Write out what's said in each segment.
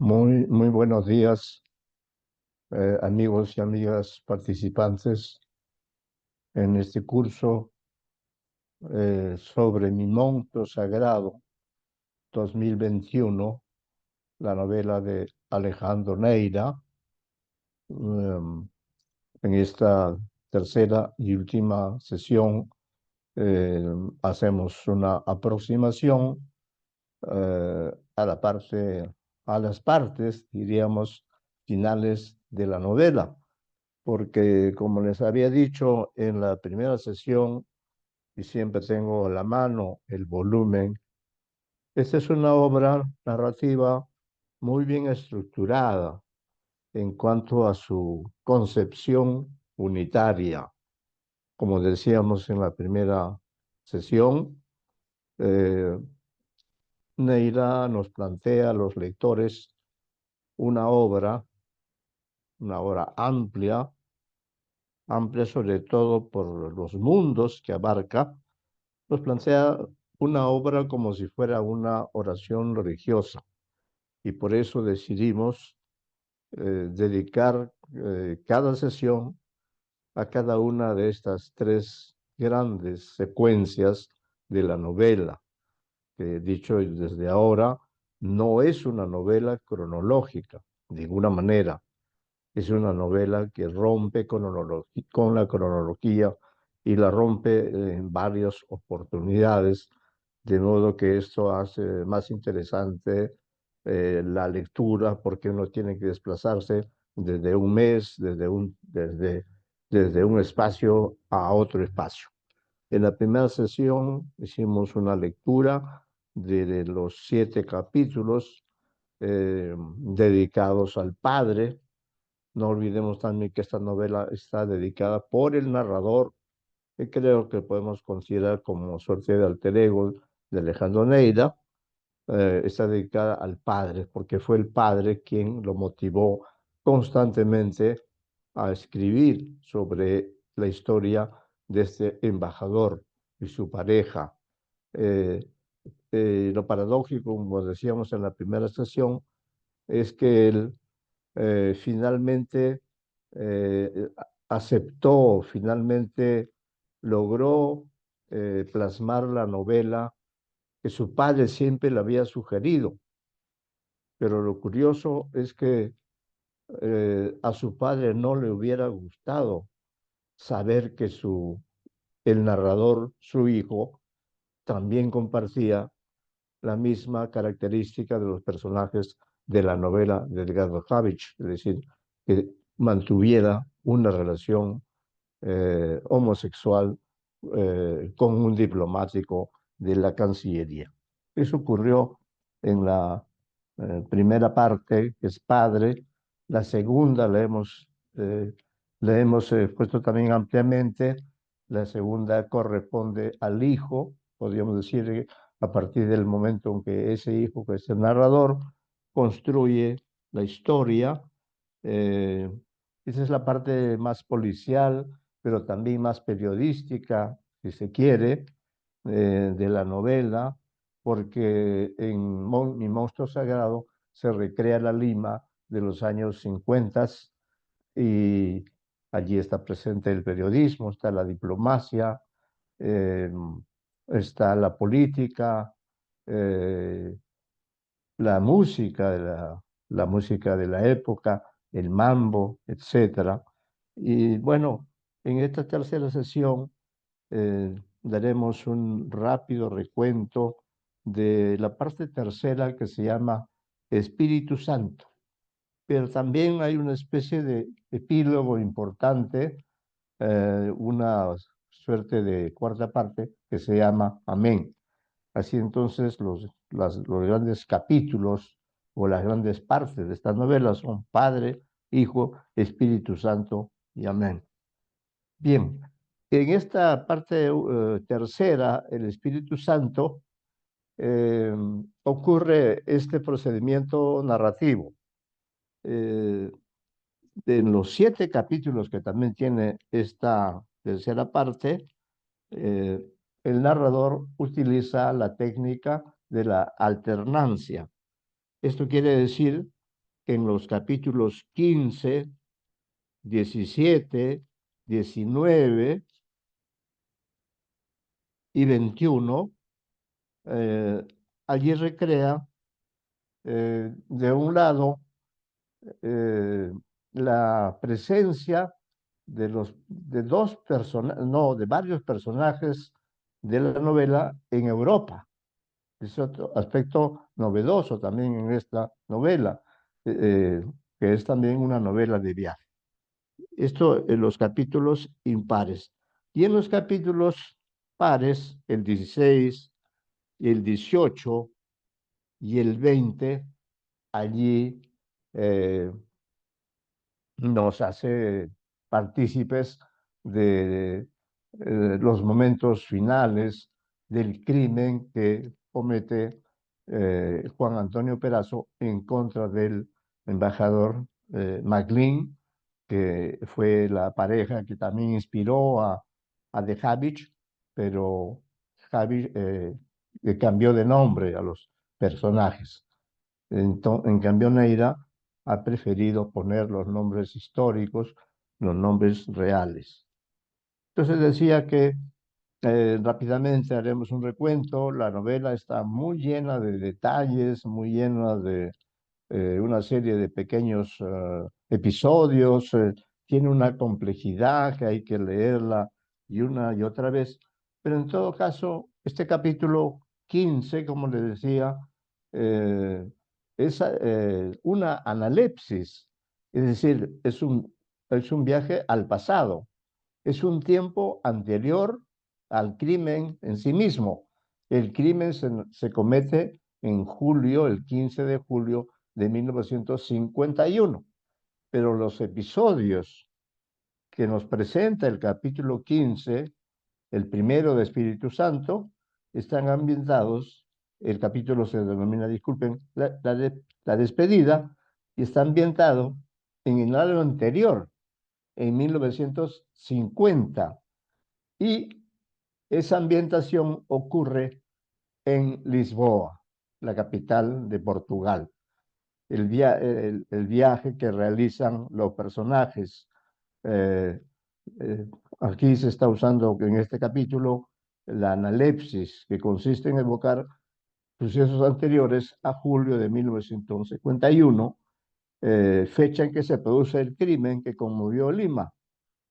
Muy buenos días, amigos y amigas participantes en este curso sobre Mi Monto Sagrado 2021, la novela de Alejandro Neira. En esta tercera y última sesión eh, hacemos una aproximación a a las partes, diríamos, finales de la novela, porque como les había dicho en la primera sesión, y siempre tengo a la mano el volumen, esta es una obra narrativa muy bien estructurada en cuanto a su concepción unitaria. Como decíamos en la primera sesión, eh, Neira nos plantea a los lectores una una obra amplia sobre todo por los mundos que abarca. Nos plantea una obra como si fuera una oración religiosa, y por eso decidimos dedicar cada sesión a cada una de estas tres grandes secuencias de la novela, que dicho desde ahora, no es una novela cronológica, de ninguna manera. Es una novela que rompe con la cronología y la rompe en varias oportunidades, de modo que esto hace más interesante la lectura, porque uno tiene que desplazarse desde un mes, desde un espacio a otro espacio. En la primera sesión hicimos una lectura de los 7 capítulos dedicados al padre. No olvidemos también que esta novela está dedicada por el narrador, que creo que podemos considerar como suerte de alter ego de Alejandro Neira. Está dedicada al padre, porque fue el padre quien lo motivó constantemente a escribir sobre la historia de este embajador y su pareja. Eh, lo paradójico, como decíamos en la primera sesión, es que él finalmente aceptó, finalmente logró plasmar la novela que su padre siempre le había sugerido. Pero lo curioso es que a su padre no le hubiera gustado saber que el narrador, su hijo, también compartía la misma característica de los personajes de la novela de Edgar Javich, es decir, que mantuviera una relación homosexual con un diplomático de la Cancillería. Eso ocurrió en la primera parte, que es padre. La segunda le hemos puesto también ampliamente. La segunda corresponde al hijo, podríamos decir, a partir del momento en que ese hijo, que es el narrador, construye la historia. Eh, Esa es la parte más policial, pero también más periodística, si se quiere, de la novela, porque en Mi Monstruo Sagrado se recrea la Lima de los años 50, y allí está presente el periodismo, está la diplomacia, eh, está la política, eh, la música de la época, el mambo, etcétera. Y bueno, en esta tercera sesión daremos un rápido recuento de la parte tercera, que se llama Espíritu Santo, pero también hay una especie de epílogo importante, una suerte de cuarta parte que se llama Amén. Así entonces los grandes capítulos o las grandes partes de esta novela son Padre, Hijo, Espíritu Santo y Amén. Bien, en esta parte tercera, el Espíritu Santo, eh, ocurre este procedimiento narrativo. Eh, en los 7 capítulos que también tiene esta tercera parte, eh, el narrador utiliza la técnica de la alternancia. Esto quiere decir que en los capítulos 15, 17, 19 y 21, eh, allí recrea, de un lado, eh, la presencia de varios personajes de la novela en Europa. Es otro aspecto novedoso también en esta novela, que es también una novela de viaje. Esto en los capítulos impares. Y en los capítulos pares, el 16 y el 18 y el 20, allí eh, nos hace partícipes de los momentos finales del crimen que comete Juan Antonio Perazo en contra del embajador MacLean, que fue la pareja que también inspiró a The Habich, pero Habich le cambió de nombre a los personajes. En cambio, Neira ha preferido poner los nombres históricos, los nombres reales. Entonces decía que rápidamente haremos un recuento. La novela está muy llena de detalles, muy llena de una serie de pequeños episodios. Tiene una complejidad que hay que leerla y una y otra vez. Pero en todo caso, este capítulo 15, como le decía, eh, es una analepsis, es decir, es un viaje al pasado, es un tiempo anterior al crimen en sí mismo. El crimen se comete en julio, el 15 de julio de 1951, pero los episodios que nos presenta el capítulo 15, el primero de Espíritu Santo, están ambientados, el capítulo se denomina, disculpen, la despedida, y está ambientado en el año anterior, en 1950, y esa ambientación ocurre en Lisboa, la capital de Portugal. El viaje que realizan los personajes. eh, eh, Aquí se está usando en este capítulo la analepsis, que consiste en evocar sucesos anteriores a julio de 1951, fecha en que se produce el crimen que conmovió Lima.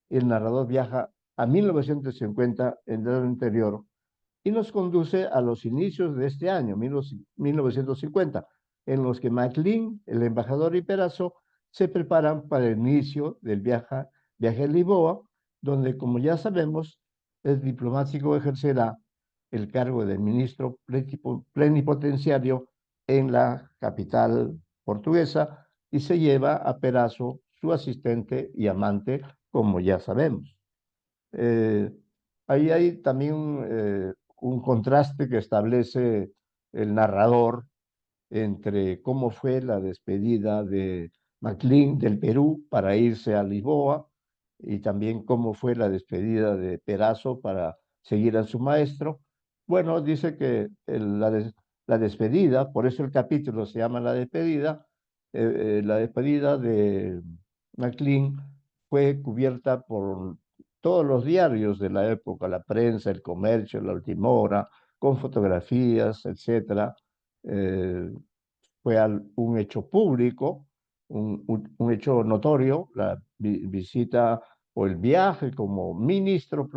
El narrador viaja a 1950 en el año anterior y nos conduce a los inicios de este año, 1950, en los que MacLean, el embajador y Perazo se preparan para el inicio del viaje a Lisboa, donde, como ya sabemos, el diplomático ejercerá el cargo de ministro plenipotenciario en la capital portuguesa y se lleva a Perazo, su asistente y amante, como ya sabemos. Eh, Ahí hay también un contraste que establece el narrador entre cómo fue la despedida de MacLean del Perú para irse a Lisboa y también cómo fue la despedida de Perazo para seguir a su maestro. Bueno, dice que la despedida, por eso el capítulo se llama La despedida de MacLean fue cubierta por todos los diarios de la época, la prensa, el comercio, la última hora, con fotografías, etcétera. Eh, Fue un hecho público, un hecho notorio, la visita o el viaje como ministro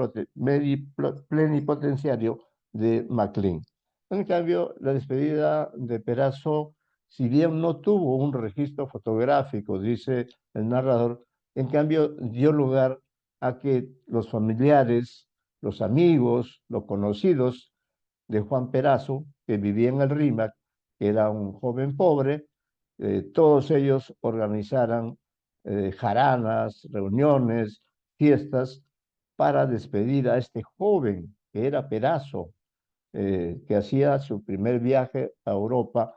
plenipotenciario de MacLean. En cambio, la despedida de Perazo, si bien no tuvo un registro fotográfico, dice el narrador, en cambio dio lugar a que los familiares, los amigos, los conocidos de Juan Perazo, que vivía en el RIMAC, que era un joven pobre, todos ellos organizaran jaranas, reuniones, fiestas para despedir a este joven que era Perazo, que hacía su primer viaje a Europa,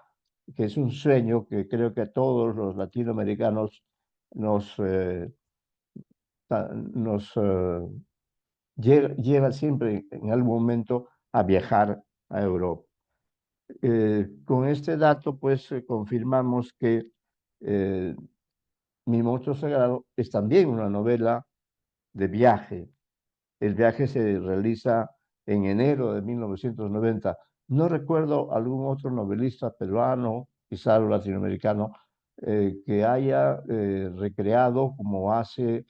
que es un sueño que creo que a todos los latinoamericanos nos, lleva siempre en algún momento a viajar a Europa. Con este dato, pues confirmamos que Eh, Mi monstruo sagrado es también una novela de viaje. El viaje se realiza en enero de 1990. No recuerdo algún otro novelista peruano, quizá latinoamericano, que haya recreado, como hace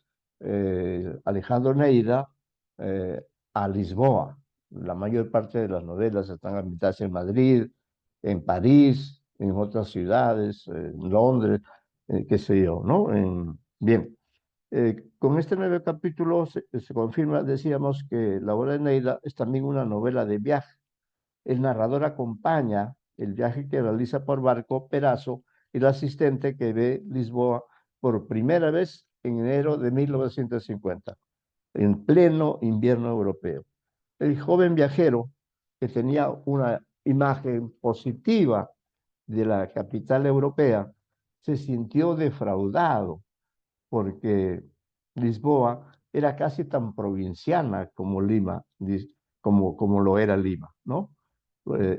Alejandro Neira, eh, a Lisboa. La mayor parte de las novelas están ambientadas en Madrid, en París, en otras ciudades, en Londres, qué sé yo, ¿no? Bien. Con este nuevo capítulo se confirma, decíamos, que la obra de Neila es también una novela de viaje. El narrador acompaña el viaje que realiza por barco Perazo, el asistente que ve Lisboa por primera vez en enero de 1950, en pleno invierno europeo. El joven viajero, que tenía una imagen positiva de la capital europea, se sintió defraudado porque Lisboa era casi tan provinciana como Lima, como lo era Lima, ¿no?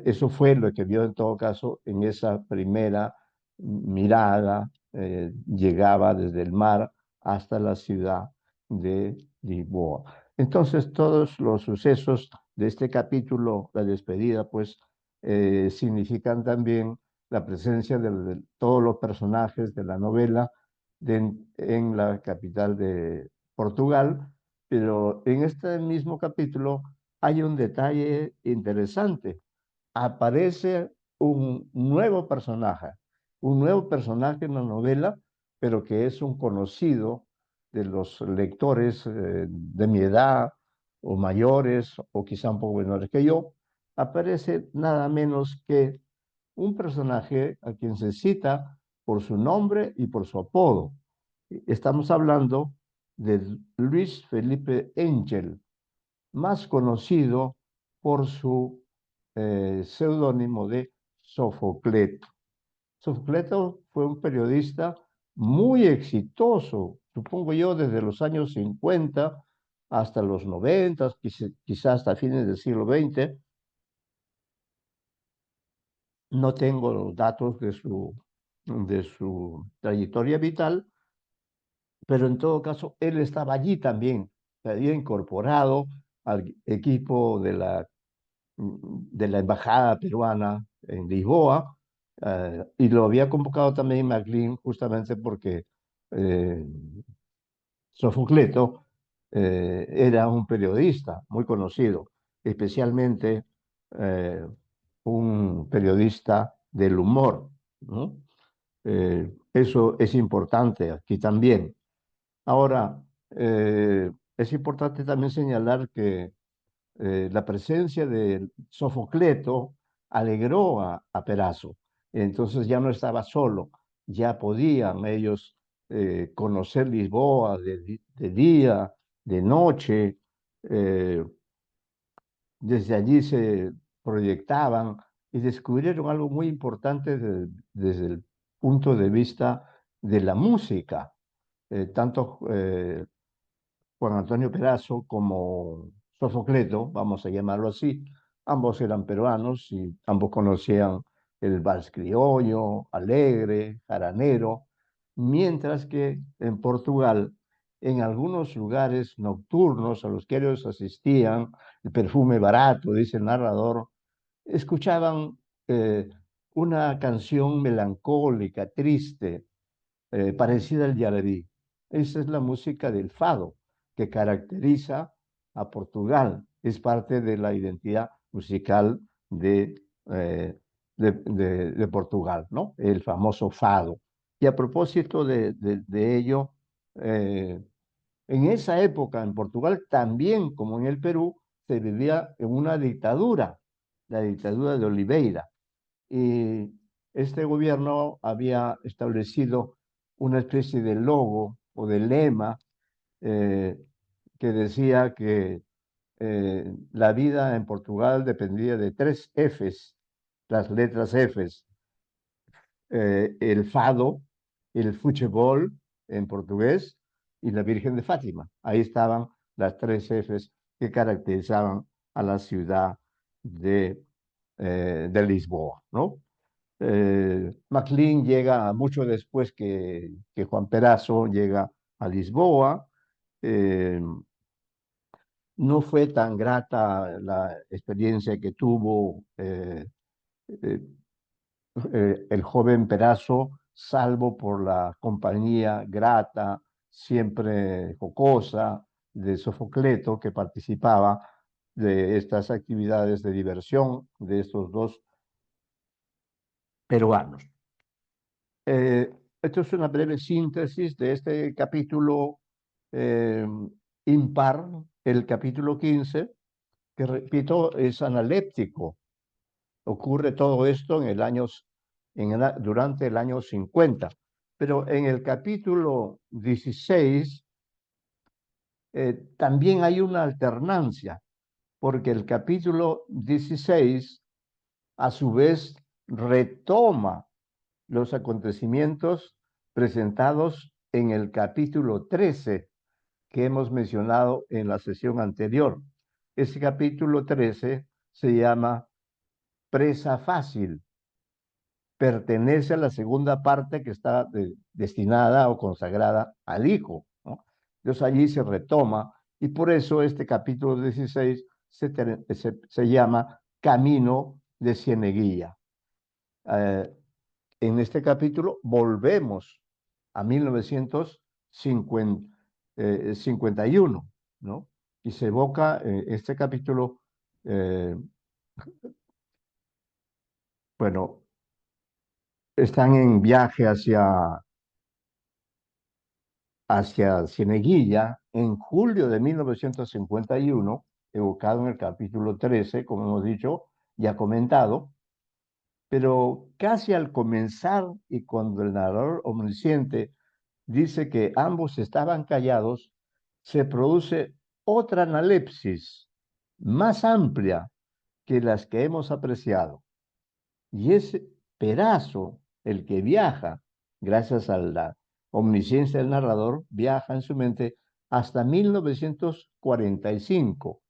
Eso fue lo que vio en todo caso en esa primera mirada, llegaba desde el mar hasta la ciudad de Lisboa. Entonces, todos los sucesos de este capítulo, la despedida, pues, significan también la presencia de todos los personajes de la novela en la capital de Portugal, pero en este mismo capítulo hay un detalle interesante. Aparece un nuevo personaje en la novela, pero que es un conocido de los lectores de mi edad o mayores o quizá un poco menores que yo. Aparece nada menos que un personaje a quien se cita por su nombre y por su apodo. Estamos hablando de Luis Felipe Engel, más conocido por su seudónimo de Sofocleto. Sofocleto fue un periodista muy exitoso, supongo yo, desde los años 50 hasta los 90, quizás hasta fines del siglo XX. No tengo los datos de su trayectoria vital, pero en todo caso él estaba allí también, se había incorporado al equipo de la embajada peruana en Lisboa, y lo había convocado también MacLean justamente porque eh, Sofocleto era un periodista muy conocido, especialmente eh, un periodista del humor, ¿no? Eso es importante aquí también. Ahora, es importante también señalar que la presencia de Sofocleto alegró a Perazo. Entonces ya no estaba solo, ya podían ellos conocer Lisboa de día, de noche. eh, Desde allí se proyectaban y descubrieron algo muy importante desde el punto de vista de la música. Tanto Juan Antonio Perazo como Sofocleto, vamos a llamarlo así, ambos eran peruanos y ambos conocían el vals criollo, alegre, jaranero, mientras que en Portugal, en algunos lugares nocturnos a los que ellos asistían, el perfume barato, dice el narrador, escuchaban eh, una canción melancólica, triste, parecida al yarabí. Esa es la música del fado que caracteriza a Portugal. Es parte de la identidad musical eh, de Portugal, ¿no? El famoso fado. Y a propósito de ello, eh, en esa época en Portugal, también como en el Perú, se vivía en una dictadura, la dictadura de Oliveira. Y este gobierno había establecido una especie de logo o de lema eh, que decía que la vida en Portugal dependía de tres Fs, las letras Fs, el fado, el futebol en portugués y la Virgen de Fátima. Ahí estaban las tres Fs que caracterizaban a la ciudad de Lisboa, ¿no? MacLean llega mucho después que Juan Perazo, llega a Lisboa. Eh, no fue tan grata la experiencia que tuvo eh, el joven Perazo, salvo por la compañía grata, siempre jocosa, de Sofocleto, que participaba de estas actividades de diversión de estos dos peruanos. Esto es una breve síntesis de este capítulo eh, impar, el capítulo 15, que repito, es analéptico. Ocurre todo esto en el año, durante el año 50. Pero en el capítulo 16 también hay una alternancia, porque el capítulo 16 a su vez retoma los acontecimientos presentados en el capítulo 13 que hemos mencionado en la sesión anterior. Ese capítulo 13 se llama Presa Fácil. Pertenece a la segunda parte que está destinada o consagrada al Hijo, ¿no? Entonces allí se retoma y por eso este capítulo 16 se llama Camino de Cieneguilla. Eh, en este capítulo volvemos a 1951, ¿no? Y se evoca este capítulo, eh, bueno, están en viaje hacia Cieneguilla en julio de 1951, evocado en el capítulo 13, como hemos dicho, ya comentado, pero casi al comenzar y cuando el narrador omnisciente dice que ambos estaban callados, se produce otra analepsis más amplia que las que hemos apreciado. Y es Perazo el que viaja, gracias a la omnisciencia del narrador, viaja en su mente hasta 1945,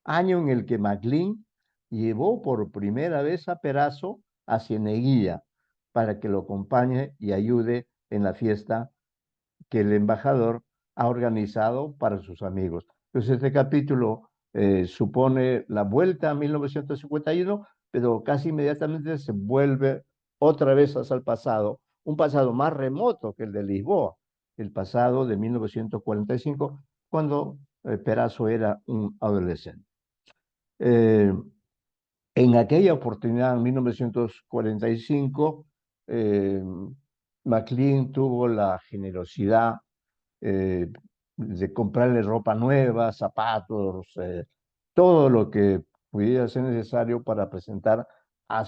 año en el que MacLean llevó por primera vez a Perazo a Cieneguilla para que lo acompañe y ayude en la fiesta que el embajador ha organizado para sus amigos. Entonces, este capítulo supone la vuelta a 1951, pero casi inmediatamente se vuelve otra vez hacia el pasado, un pasado más remoto que el de Lisboa, el pasado de 1945, cuando Perazo era un adolescente. Eh, en aquella oportunidad, en 1945, MacLean tuvo la generosidad eh, de comprarle ropa nueva, zapatos, todo lo que pudiera ser necesario para presentar a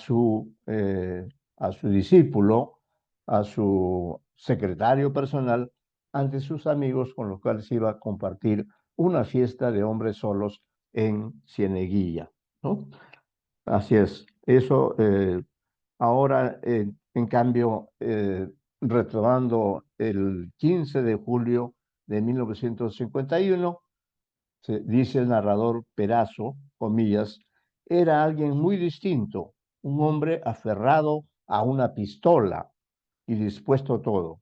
a su discípulo, a su secretario personal, ante sus amigos con los cuales iba a compartir una fiesta de hombres solos en Cieneguilla, ¿no? Así es. Eso ahora, en cambio, retomando el 15 de julio de 1951, dice el narrador Perazo, comillas, era alguien muy distinto, un hombre aferrado a una pistola y dispuesto a todo.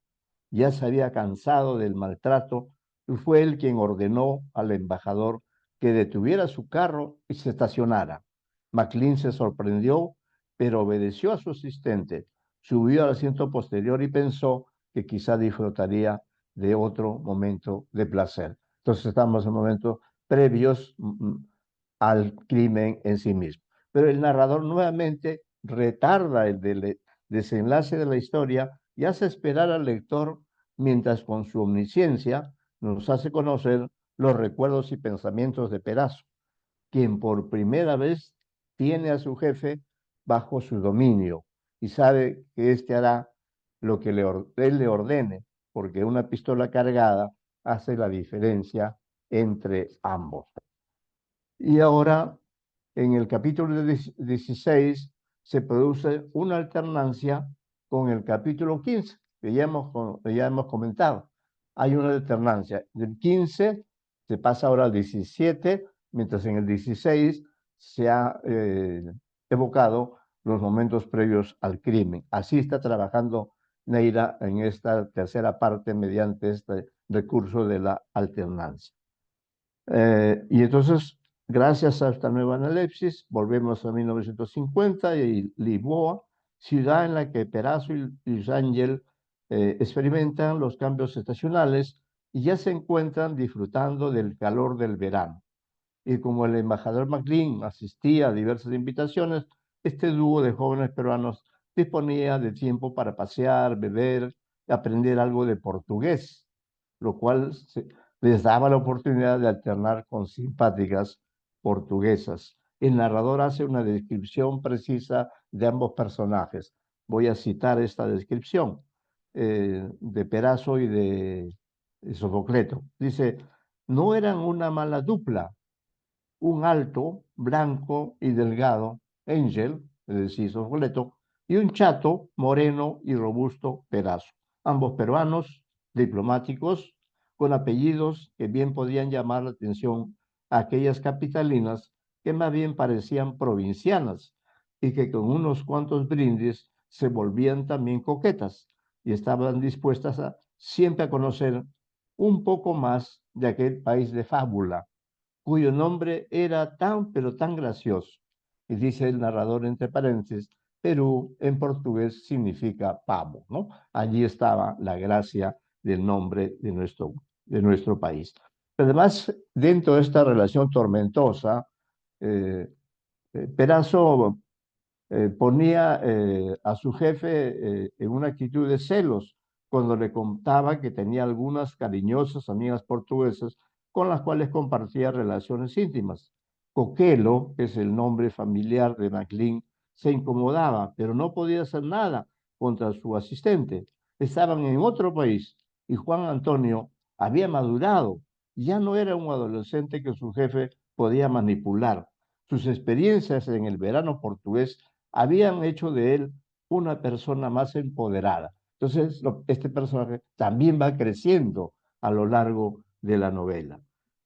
Ya se había cansado del maltrato y fue él quien ordenó al embajador que detuviera su carro y se estacionara. MacLean se sorprendió, pero obedeció a su asistente, subió al asiento posterior y pensó que quizá disfrutaría de otro momento de placer. Entonces estamos en momentos previos al crimen en sí mismo. Pero el narrador nuevamente retarda el desenlace de la historia y hace esperar al lector mientras con su omnisciencia nos hace conocer los recuerdos y pensamientos de Perazo, quien por primera vez tiene a su jefe bajo su dominio y sabe que éste hará lo que él le ordene, porque una pistola cargada hace la diferencia entre ambos. Y ahora, en el capítulo 16, se produce una alternancia con el capítulo 15, que ya hemos comentado. Hay una alternancia. Del 15 se pasa ahora al 17, mientras en el 16 se ha evocado los momentos previos al crimen. Así está trabajando Neira en esta tercera parte mediante este recurso de la alternancia. Y entonces, gracias a esta nueva análisis, volvemos a 1950 y Lisboa, ciudad en la que Perazo y Luis Ángel experimentan los cambios estacionales y ya se encuentran disfrutando del calor del verano. Y como el embajador MacLean asistía a diversas invitaciones, este dúo de jóvenes peruanos disponía de tiempo para pasear, beber y aprender algo de portugués, lo cual les daba la oportunidad de alternar con simpáticas portuguesas. El narrador hace una descripción precisa de ambos personajes. Voy a citar esta descripción de Perazo y de Sofocleto. Dice, no eran una mala dupla, un alto, blanco y delgado, Angel, es decir, Sofocleto, y un chato, moreno y robusto, Perazo, ambos peruanos, diplomáticos, con apellidos que bien podían llamar la atención a aquellas capitalinas que más bien parecían provincianas y que con unos cuantos brindis se volvían también coquetas y estaban dispuestas siempre a conocer un poco más de aquel país de fábula cuyo nombre era tan, pero tan gracioso. Y dice el narrador entre paréntesis, Perú en portugués significa pavo, ¿no? Allí estaba la gracia del nombre de nuestro país. Pero además, dentro de esta relación tormentosa, eh, Perazo ponía a su jefe en una actitud de celos cuando le contaba que tenía algunas cariñosas amigas portuguesas con las cuales compartía relaciones íntimas. Coquelo, que es el nombre familiar de MacLean, se incomodaba, pero no podía hacer nada contra su asistente. Estaban en otro país y Juan Antonio había madurado. Ya no era un adolescente que su jefe podía manipular. Sus experiencias en el verano portugués habían hecho de él una persona más empoderada. Entonces, este personaje también va creciendo a lo largo de la novela.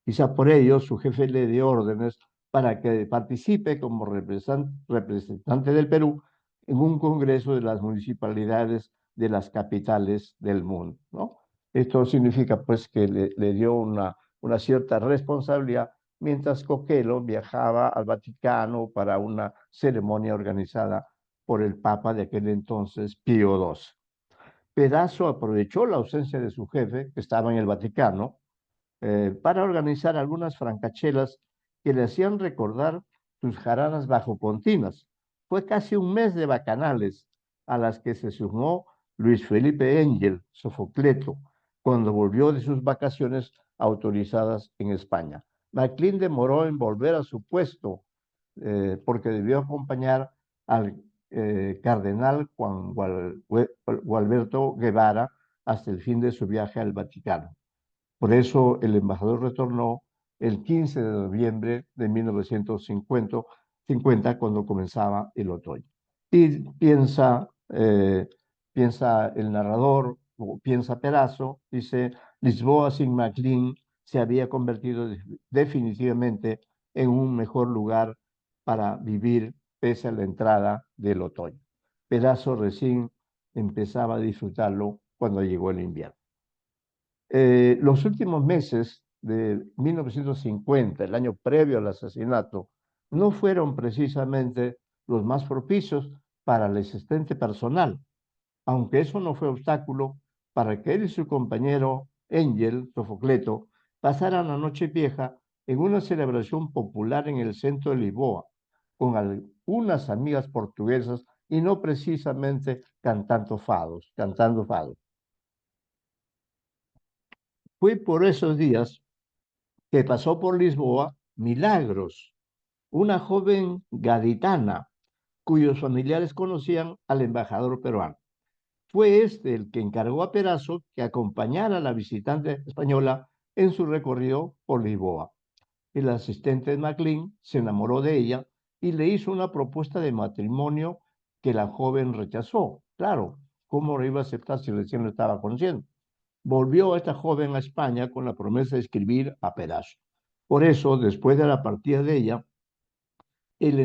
Quizá por ello su jefe le dio órdenes para que participe como representante del Perú en un congreso de las municipalidades de las capitales del mundo, ¿no? Esto significa pues que le dio una cierta responsabilidad mientras Coquelo viajaba al Vaticano para una ceremonia organizada por el Papa de aquel entonces, Pío XII. Pedazo aprovechó la ausencia de su jefe, que estaba en el Vaticano, para organizar algunas francachelas que le hacían recordar sus jaranas bajopontinas. Fue casi un mes de bacanales a las que se sumó Luis Felipe Ángel, Sofocleto, cuando volvió de sus vacaciones autorizadas en España. Maclean demoró en volver a su puesto porque debió acompañar al cardenal Juan Gualberto Guevara hasta el fin de su viaje al Vaticano. Por eso el embajador retornó el 15 de noviembre de 1950, cuando comenzaba el otoño. Y piensa el narrador, o piensa Perazo, dice, Lisboa sin Maclean se había convertido definitivamente en un mejor lugar para vivir pese a la entrada del otoño. Perazo recién empezaba a disfrutarlo cuando llegó el invierno. Los últimos meses de 1950, el año previo al asesinato, no fueron precisamente los más propicios para el asistente personal, aunque eso no fue obstáculo para que él y su compañero Ángel Sofocleto pasaran la noche vieja en una celebración popular en el centro de Lisboa, con algunas amigas portuguesas y no precisamente cantando fados. Fue por esos días que pasó por Lisboa Milagros, una joven gaditana cuyos familiares conocían al embajador peruano. Fue este el que encargó a Perazo que acompañara a la visitante española en su recorrido por Lisboa. El asistente de Maclean se enamoró de ella y le hizo una propuesta de matrimonio que la joven rechazó. Claro, ¿cómo lo iba a aceptar si recién lo estaba conociendo? Volvió esta joven a España con la promesa de escribir a Perazo. Por eso, después de la partida de ella, El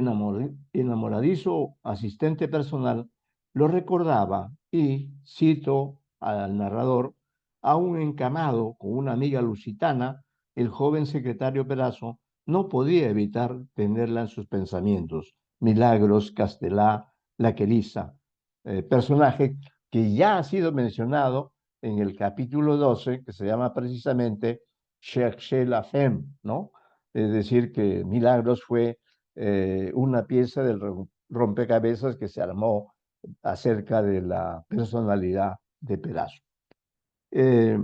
enamoradizo asistente personal lo recordaba y, cito al narrador, aún encamado con una amiga lusitana, el joven secretario Perazo no podía evitar tenerla en sus pensamientos. Milagros Castelá Laqueriza, personaje que ya ha sido mencionado en el capítulo 12, que se llama precisamente Cherchez la Femme, ¿no? Es decir, que Milagros fue una pieza del rompecabezas que se armó acerca de la personalidad de Perazo. Eh,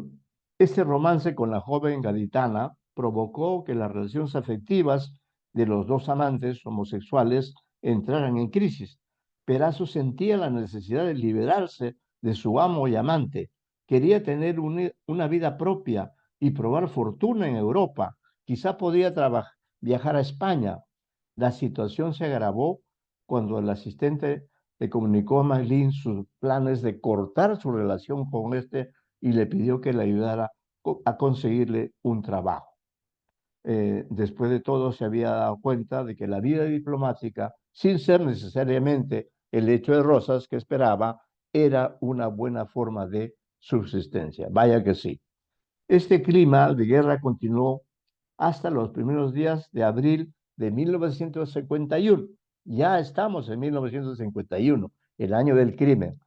este romance con la joven gaditana provocó que las relaciones afectivas de los dos amantes homosexuales entraran en crisis. Perazo sentía la necesidad de liberarse de su amo y amante. Quería tener una vida propia y probar fortuna en Europa. Quizá podía viajar a España. La situación se agravó cuando el asistente le comunicó a Maglin sus planes de cortar su relación con este y le pidió que le ayudara a conseguirle un trabajo. Después de todo, se había dado cuenta de que la vida diplomática, sin ser necesariamente el hecho de rosas que esperaba, era una buena forma de subsistencia. Vaya que sí. Este clima de guerra continuó hasta los primeros días de abril de 1951. Ya estamos en 1951, el año del crimen,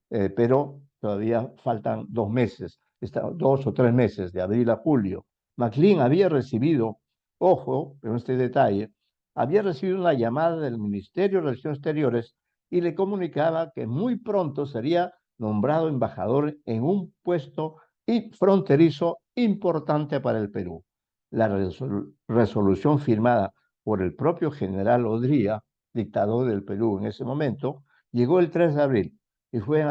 pero todavía faltan 2 meses, 2 o 3 meses, de abril a julio. McLean había recibido, ojo, en este detalle, había recibido una llamada del Ministerio de Relaciones Exteriores y le comunicaba que muy pronto sería nombrado embajador en un puesto y fronterizo importante para el Perú. La resolución firmada por el propio general Odría, dictador del Perú en ese momento, llegó el 3 de abril y fue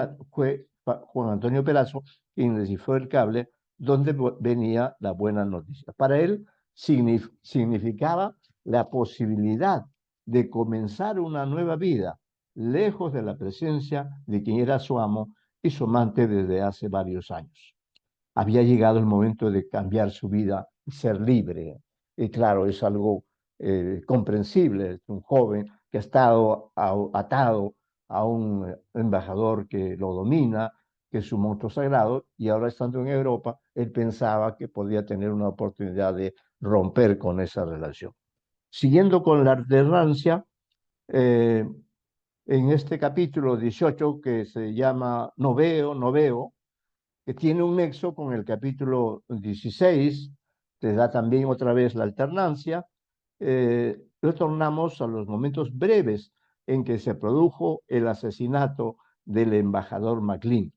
Juan Antonio Perazo quien descifró el cable donde venía la buena noticia. Para él significaba la posibilidad de comenzar una nueva vida, lejos de la presencia de quien era su amo y su amante desde hace varios años. Había llegado el momento de cambiar su vida y ser libre. Y claro, es algo comprensible. Es un joven que ha estado atado a un embajador que lo domina, que es su monstruo sagrado, y ahora estando en Europa, él pensaba que podía tener una oportunidad de romper con esa relación. Siguiendo con la alternancia, eh, en este capítulo 18 que se llama No veo, no veo, que tiene un nexo con el capítulo 16, te da también otra vez la alternancia, retornamos a los momentos breves en que se produjo el asesinato del embajador McLean.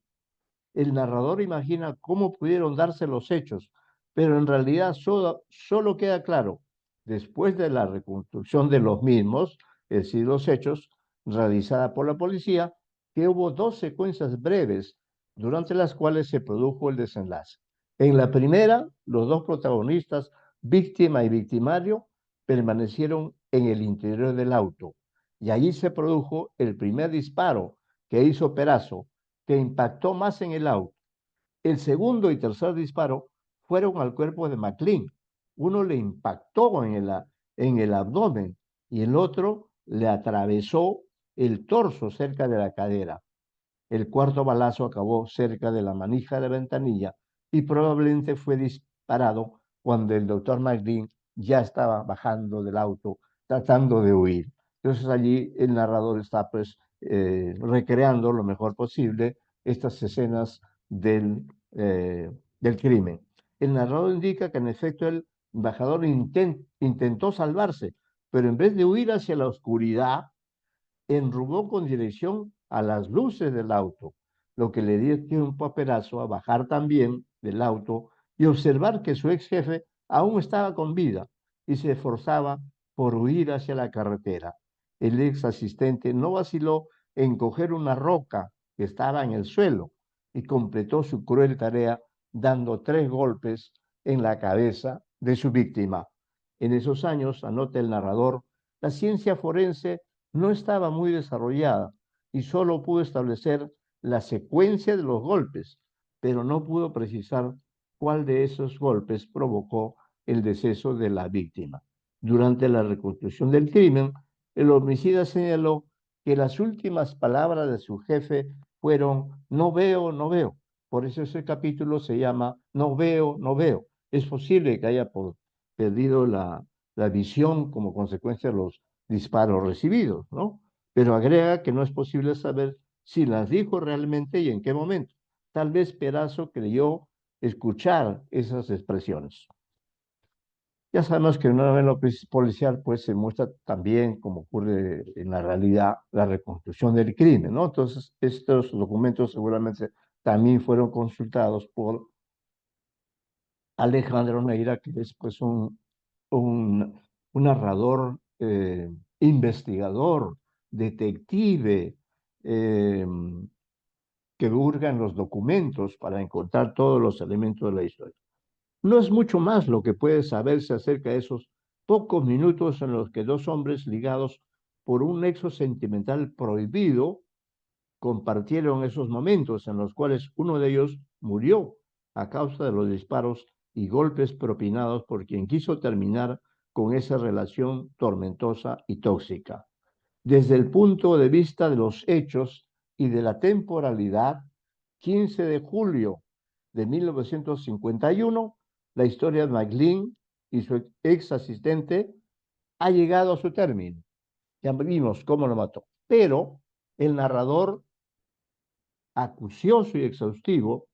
El narrador imagina cómo pudieron darse los hechos, pero en realidad solo queda claro, después de la reconstrucción de los mismos, es decir, los hechos, realizada por la policía, que hubo dos secuencias breves durante las cuales se produjo el desenlace. En la primera, los dos protagonistas, víctima y victimario, permanecieron en el interior del auto y allí se produjo el primer disparo que hizo Perazo, que impactó más en el auto. El segundo y tercer disparo fueron al cuerpo de McLean. Uno le impactó en el abdomen y el otro le atravesó el torso cerca de la cadera. El cuarto balazo acabó cerca de la manija de la ventanilla y probablemente fue disparado cuando el doctor McLean ya estaba bajando del auto tratando de huir. Entonces allí el narrador está pues recreando lo mejor posible estas escenas del crimen. El narrador indica que en efecto el embajador intentó salvarse, pero en vez de huir hacia la oscuridad, enrumó con dirección a las luces del auto, lo que le dio tiempo a Perazo a bajar también del auto y observar que su ex jefe aún estaba con vida y se esforzaba por huir hacia la carretera. El ex asistente no vaciló en coger una roca que estaba en el suelo y completó su cruel tarea dando 3 golpes en la cabeza de su víctima. En esos años, anota el narrador, la ciencia forense no estaba muy desarrollada y solo pudo establecer la secuencia de los golpes, pero no pudo precisar cuál de esos golpes provocó el deceso de la víctima. Durante la reconstrucción del crimen, El homicida señaló que las últimas palabras de su jefe fueron, no veo, no veo. Por eso ese capítulo se llama No veo, no veo. Es posible que haya perdido la visión como consecuencia de los disparos recibidos, ¿no? Pero agrega que no es posible saber si las dijo realmente y en qué momento. Tal vez Perazo creyó escuchar esas expresiones. Ya sabemos que en una novela policial pues se muestra también, como ocurre en la realidad, la reconstrucción del crimen, ¿no? Entonces, estos documentos seguramente también fueron consultados por Alejandro Neira, que es pues un narrador, investigador, detective, eh, que hurga en los documentos para encontrar todos los elementos de la historia. No es mucho más lo que puede saberse acerca de esos pocos minutos en los que dos hombres ligados por un nexo sentimental prohibido compartieron esos momentos en los cuales uno de ellos murió a causa de los disparos y golpes propinados por quien quiso terminar con esa relación tormentosa y tóxica. Desde el punto de vista de los hechos y de la temporalidad, 15 de julio de 1951, la historia de McLean y su ex asistente ha llegado a su término. Ya vimos cómo lo mató. Pero el narrador, acucioso y exhaustivo,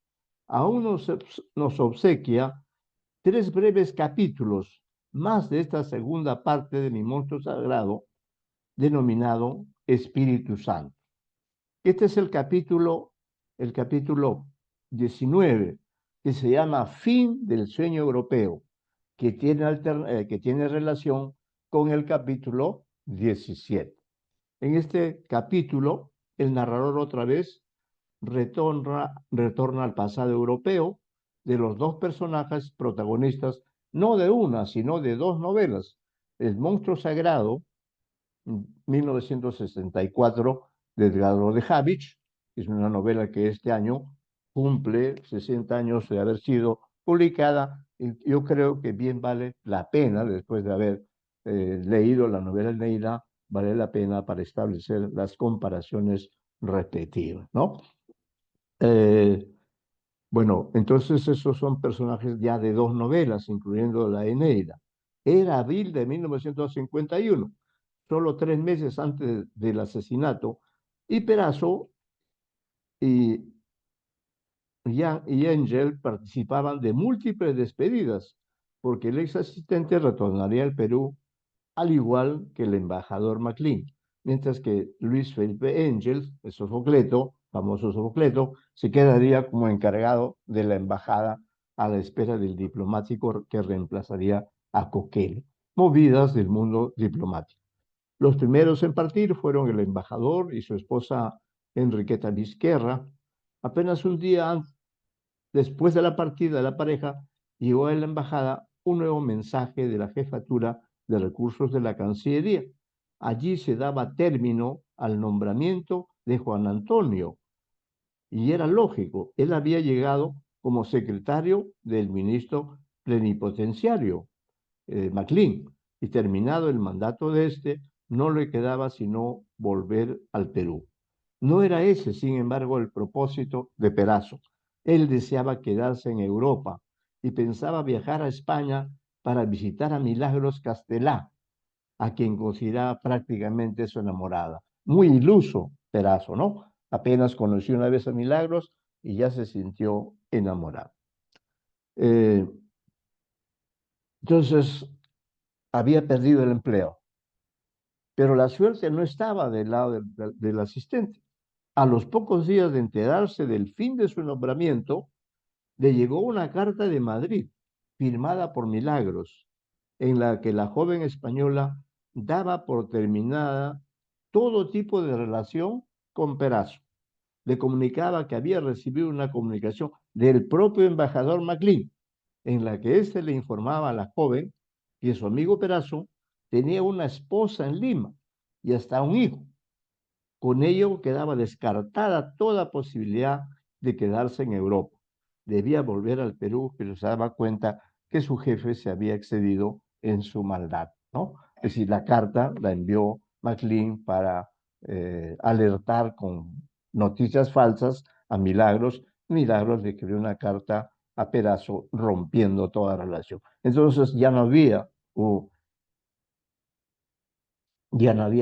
aún nos obsequia tres breves capítulos más de esta segunda parte de mi monstruo sagrado, denominado Espíritu Santo. Este es el capítulo 19, que se llama Fin del sueño europeo, que tiene relación con el capítulo 17. En este capítulo, el narrador otra vez retorna al pasado europeo de los dos personajes protagonistas, no de una, sino de dos novelas, El monstruo sagrado 1964 de Edgardo de Habich, que es una novela que este año cumple 60 años de haber sido publicada, y yo creo que bien vale la pena, después de haber leído la novela Neira, vale la pena para establecer las comparaciones respectivas, ¿no? Eh, bueno, entonces esos son personajes ya de dos novelas, incluyendo la Eneida. Era abril de 1951, solo 3 meses antes del asesinato, y Perazo y, y Angel participaban de múltiples despedidas, porque el ex asistente retornaría al Perú, al igual que el embajador MacLean, mientras que Luis Felipe Angel, el Sofocleto, famoso Sofocleto, se quedaría como encargado de la embajada a la espera del diplomático que reemplazaría a Coquel, movidas del mundo diplomático. Los primeros en partir fueron el embajador y su esposa Enriqueta Vizquerra. Apenas un día después de la partida de la pareja, llegó a la embajada un nuevo mensaje de la jefatura de recursos de la Cancillería. Allí se daba término al nombramiento de Juan Antonio, y era lógico, él había llegado como secretario del ministro plenipotenciario, MacLean, y terminado el mandato de este, no le quedaba sino volver al Perú. No era ese, sin embargo, el propósito de Perazo. Él deseaba quedarse en Europa y pensaba viajar a España para visitar a Milagros Castelá, a quien consideraba prácticamente su enamorada. Muy iluso Perazo, ¿no? Apenas conoció una vez a Milagros y ya se sintió enamorado. Eh, entonces, había perdido el empleo, pero la suerte no estaba del lado del asistente. A los pocos días de enterarse del fin de su nombramiento, le llegó una carta de Madrid, firmada por Milagros, en la que la joven española daba por terminada todo tipo de relación con Perazo. Le comunicaba que había recibido una comunicación del propio embajador MacLean, en la que éste le informaba a la joven que su amigo Perazo tenía una esposa en Lima y hasta un hijo. Con ello quedaba descartada toda posibilidad de quedarse en Europa. Debía volver al Perú, pero se daba cuenta que su jefe se había excedido en su maldad, ¿no? Es decir, la carta la envió MacLean para alertar con noticias falsas a Milagros. Milagros le escribió una carta a Perazo rompiendo toda relación. Entonces ya no había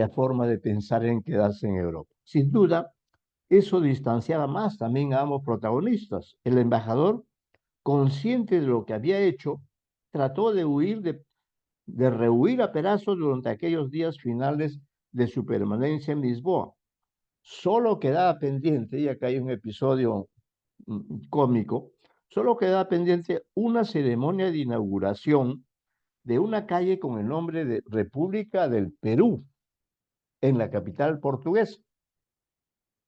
forma de pensar en quedarse en Europa. Sin duda, eso distanciaba más también a ambos protagonistas. El embajador, consciente de lo que había hecho, trató de rehuir a Perazo durante aquellos días finales de su permanencia en Lisboa. Solo quedaba pendiente, y acá hay un episodio cómico, solo quedaba pendiente una ceremonia de inauguración de una calle con el nombre de República del Perú, en la capital portuguesa.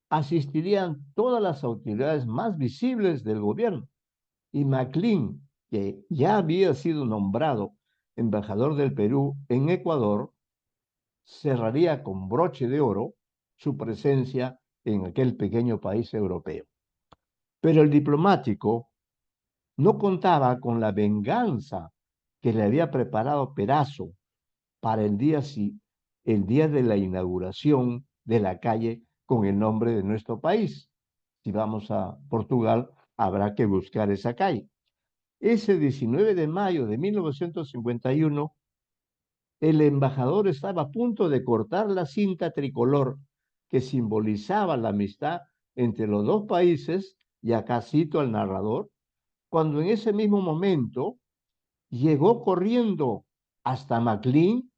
Asistirían todas las autoridades más visibles del gobierno y MacLean, que ya había sido nombrado embajador del Perú en Ecuador, cerraría con broche de oro su presencia en aquel pequeño país europeo. Pero el diplomático no contaba con la venganza que le había preparado Perazo para el día de la inauguración de la calle con el nombre de nuestro país. Si vamos a Portugal, habrá que buscar esa calle. Ese 19 de mayo de 1951, el embajador estaba a punto de cortar la cinta tricolor que simbolizaba la amistad entre los dos países, y acá cito al narrador, cuando en ese mismo momento llegó corriendo hasta MacLean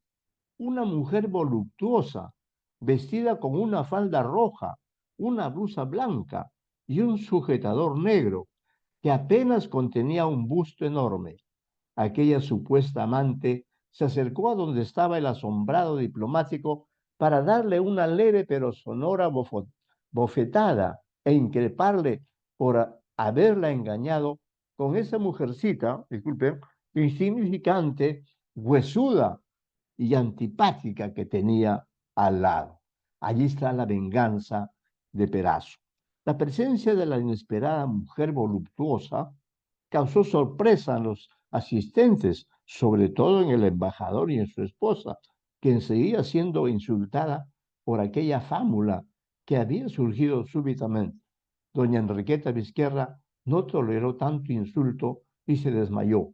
una mujer voluptuosa, vestida con una falda roja, una blusa blanca y un sujetador negro, que apenas contenía un busto enorme. Aquella supuesta amante se acercó a donde estaba el asombrado diplomático para darle una leve pero sonora bofetada e increparle por haberla engañado con esa mujercita, disculpe, insignificante, huesuda y antipática que tenía al lado. Allí está la venganza de Perazo. La presencia de la inesperada mujer voluptuosa causó sorpresa en los asistentes, sobre todo en el embajador y en su esposa, quien seguía siendo insultada por aquella fábula que había surgido súbitamente. Doña Enriqueta Vizquerra no toleró tanto insulto y se desmayó,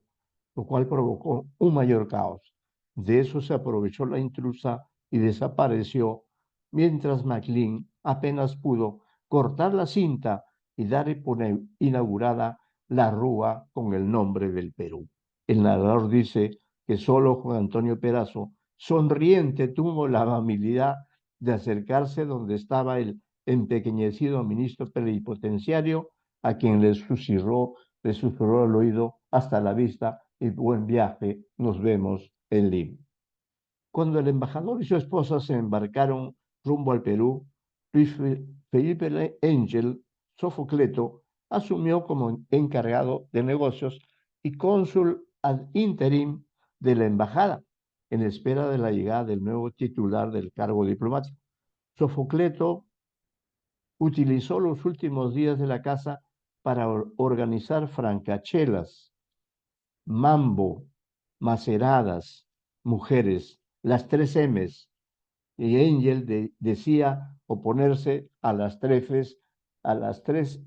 lo cual provocó un mayor caos. De eso se aprovechó la intrusa y desapareció, mientras MacLean apenas pudo cortar la cinta y dar por inaugurada la rúa con el nombre del Perú. El narrador dice que solo Juan Antonio Perazo, sonriente, tuvo la amabilidad de acercarse donde estaba el empequeñecido ministro plenipotenciario, a quien le susurró al oído: hasta la vista y buen viaje, nos vemos en Lima. Cuando el embajador y su esposa se embarcaron rumbo al Perú, Luis Felipe Ángel Sofocleto asumió como encargado de negocios y cónsul ad interim de la embajada, en espera de la llegada del nuevo titular del cargo diplomático. Sofocleto utilizó los últimos días de la casa para organizar francachelas, mambo, maceradas, mujeres, las tres M's. Y decía oponerse a las tres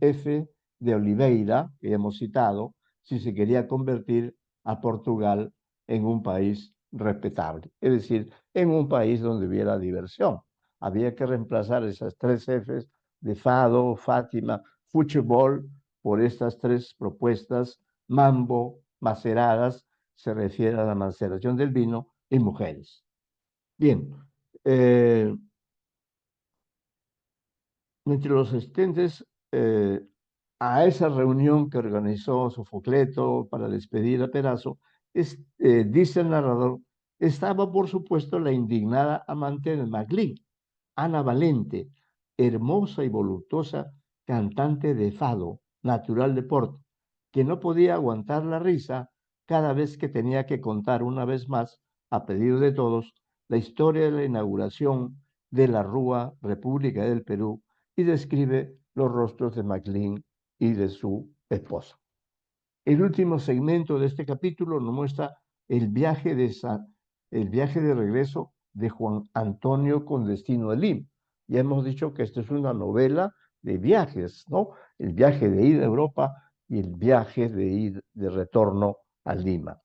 F de Oliveira, que hemos citado, si se quería convertir a Portugal en un país respetable, es decir, en un país donde hubiera diversión. Había que reemplazar esas tres Fs de Fado, Fátima, fútbol, por estas tres propuestas: mambo, maceradas, se refiere a la maceración del vino, y mujeres. Bien, eh, entre los asistentes a esa reunión que organizó Sofocleto para despedir a Perazo, dice el narrador, estaba por supuesto la indignada amante de MacLean, Ana Valente, hermosa y voluptuosa cantante de fado, natural de Porto, que no podía aguantar la risa cada vez que tenía que contar una vez más, a pedido de todos, la historia de la inauguración de la Rúa República del Perú, y describe los rostros de MacLean y de su esposa. El último segmento de este capítulo nos muestra el viaje de regreso de Juan Antonio con destino a Lima. Ya hemos dicho que esta es una novela de viajes, ¿no? El viaje de ida a Europa y el viaje de retorno a Lima.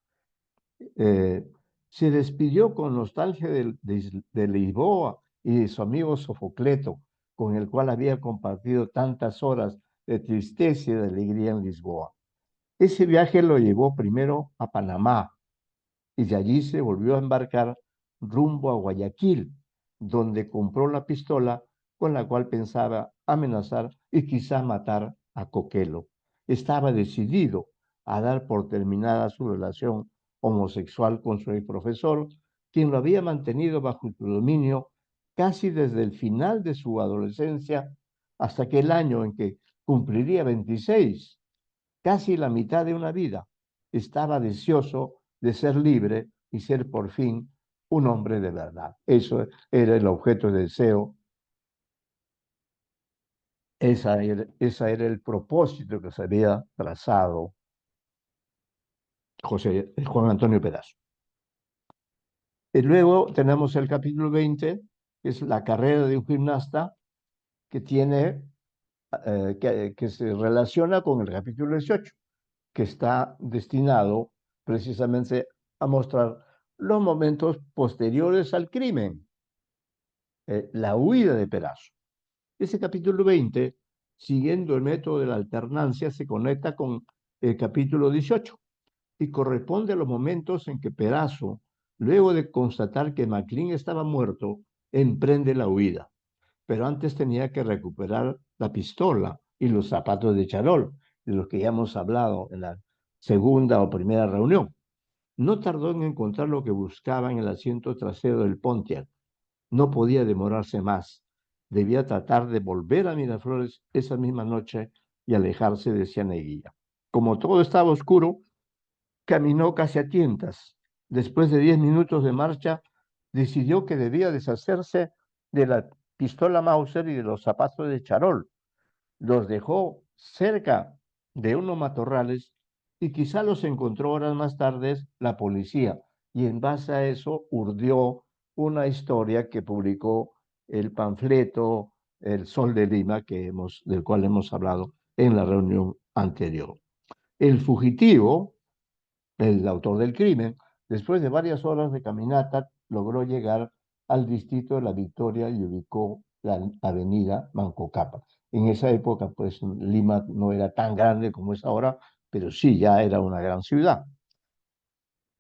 Eh, Se despidió con nostalgia de Lisboa y de su amigo Sofocleto, con el cual había compartido tantas horas de tristeza y de alegría en Lisboa. Ese viaje lo llevó primero a Panamá y de allí se volvió a embarcar rumbo a Guayaquil, donde compró la pistola con la cual pensaba amenazar y quizá matar a Coquelo. Estaba decidido a dar por terminada su relación homosexual con su profesor, quien lo había mantenido bajo su dominio casi desde el final de su adolescencia hasta aquel año en que cumpliría 26, casi la mitad de una vida. Estaba deseoso de ser libre y ser por fin un hombre de verdad. Eso era el objeto de deseo, esa era el propósito que se había trazado Juan Antonio Pedazo. Y luego tenemos el capítulo 20, que es la carrera de un gimnasta que que se relaciona con el capítulo 18, que está destinado precisamente a mostrar los momentos posteriores al crimen, la huida de Perazo. Ese capítulo 20, siguiendo el método de la alternancia, se conecta con el capítulo 18 y corresponde a los momentos en que Perazo, luego de constatar que Maclean estaba muerto, emprende la huida. Pero antes tenía que recuperar la pistola y los zapatos de charol, de los que ya hemos hablado en la segunda o primera reunión. No tardó en encontrar lo que buscaba en el asiento trasero del Pontiac. No podía demorarse más. Debía tratar de volver a Miraflores esa misma noche y alejarse de Cianeguilla. Como todo estaba oscuro, caminó casi a tientas. Después de 10 minutos de marcha, decidió que debía deshacerse de la pistola Mauser y de los zapatos de charol. Los dejó cerca de unos matorrales y quizá los encontró horas más tarde la policía. Y en base a eso urdió una historia que publicó el panfleto El Sol de Lima, del cual hemos hablado en la reunión anterior. El fugitivo, el autor del crimen, después de varias horas de caminata, logró llegar al distrito de La Victoria y ubicó la avenida Manco Cápac. En esa época, pues Lima no era tan grande como es ahora, pero sí ya era una gran ciudad.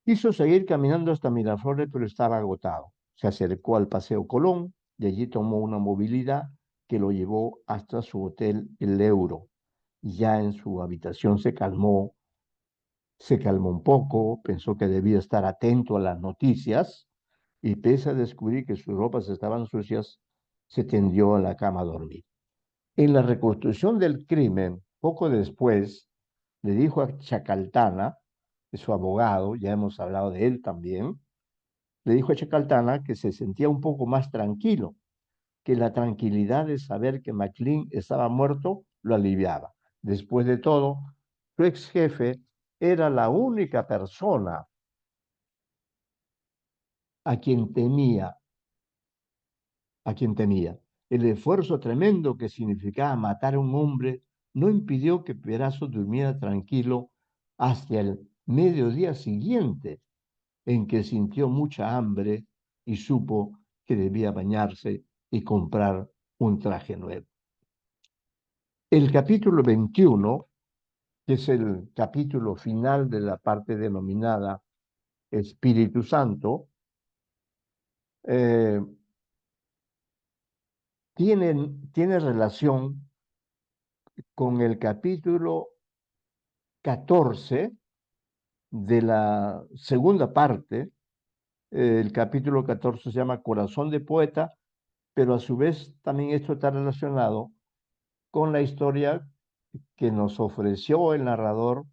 Quiso seguir caminando hasta Miraflores, pero estaba agotado. Se acercó al Paseo Colón y allí tomó una movilidad que lo llevó hasta su hotel El Euro. Ya en su habitación se calmó un poco, pensó que debía estar atento a las noticias y pese a descubrir que sus ropas estaban sucias, se tendió en la cama a dormir. En la reconstrucción del crimen, poco después, le dijo a Chacaltana, su abogado, ya hemos hablado de él también, le dijo a Chacaltana que se sentía un poco más tranquilo, que la tranquilidad de saber que Maclean estaba muerto lo aliviaba. Después de todo, su ex jefe era la única persona a quien temía, a quien temía. El esfuerzo tremendo que significaba matar a un hombre no impidió que Perazo durmiera tranquilo hasta el mediodía siguiente, en que sintió mucha hambre y supo que debía bañarse y comprar un traje nuevo. El capítulo 21, que es el capítulo final de la parte denominada Espíritu Santo, eh, tiene relación con el capítulo 14 de la segunda parte. El capítulo 14 se llama Corazón de Poeta, pero a su vez también esto está relacionado con la historia que nos ofreció el narrador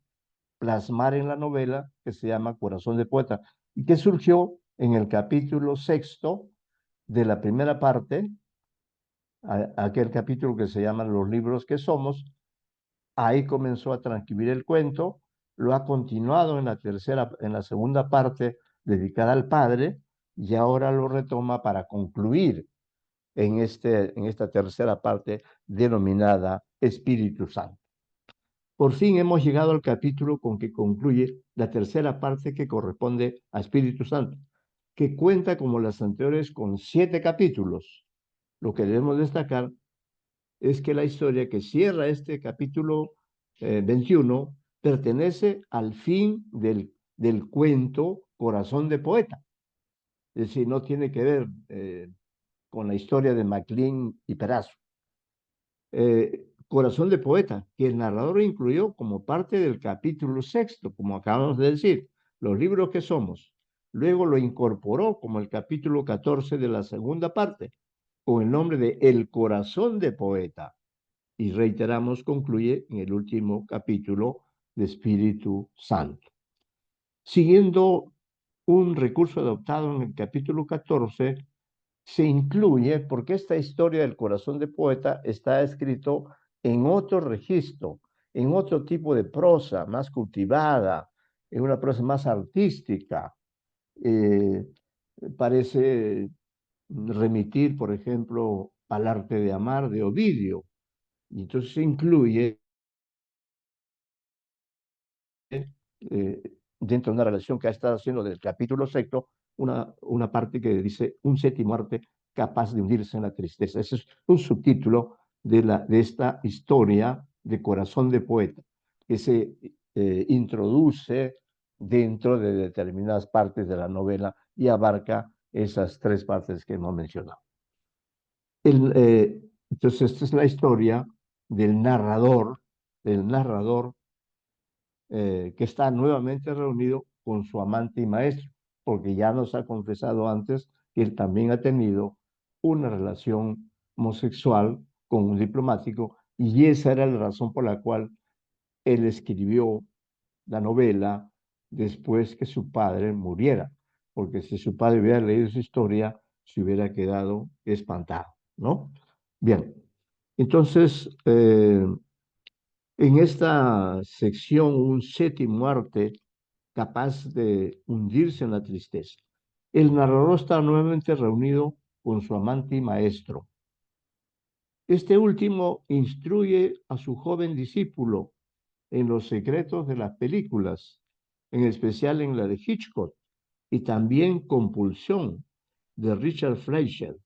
plasmar en la novela, que se llama Corazón de Poeta, y que surgió en el capítulo sexto de la primera parte, aquel capítulo que se llama Los libros que somos. Ahí comenzó a transcribir el cuento, lo ha continuado en la segunda parte dedicada al padre, y ahora lo retoma para concluir en esta tercera parte denominada Espíritu Santo. Por fin hemos llegado al capítulo con que concluye la tercera parte que corresponde a Espíritu Santo, que cuenta como las anteriores con 7 capítulos. Lo que debemos destacar es que la historia que cierra este capítulo 21 pertenece al fin del cuento Corazón de Poeta. Es decir, no tiene que ver con la historia de Maclean y Perazzo. Corazón de Poeta, que el narrador incluyó como parte del capítulo sexto, como acabamos de decir, los libros que somos. Luego lo incorporó como el capítulo 14 de la segunda parte, con el nombre de El Corazón de Poeta. Y reiteramos, concluye en el último capítulo de Espíritu Santo. Siguiendo un recurso adoptado en el capítulo 14, se incluye, porque esta historia del corazón de poeta está escrito en otro registro, en otro tipo de prosa, más cultivada, en una prosa más artística. Eh, Parece remitir, por ejemplo, al arte de amar de Ovidio. Y entonces se incluye dentro de una relación que ha estado haciendo del capítulo sexto, una parte que dice un séptimo arte capaz de hundirse en la tristeza. Ese es un subtítulo de esta historia de Corazón de Poeta, que se introduce dentro de determinadas partes de la novela y abarca esas 3 partes que hemos mencionado. Entonces, esta es la historia del narrador que está nuevamente reunido con su amante y maestro, porque ya nos ha confesado antes que él también ha tenido una relación homosexual con un diplomático, y esa era la razón por la cual él escribió la novela después que su padre muriera, porque si su padre hubiera leído su historia, se hubiera quedado espantado, ¿no? Bien, entonces, en esta sección, un séptimo arte capaz de hundirse en la tristeza. El narrador está nuevamente reunido con su amante y maestro. Este último instruye a su joven discípulo en los secretos de las películas, en especial en la de Hitchcock, y también Compulsión de Richard Fleischer.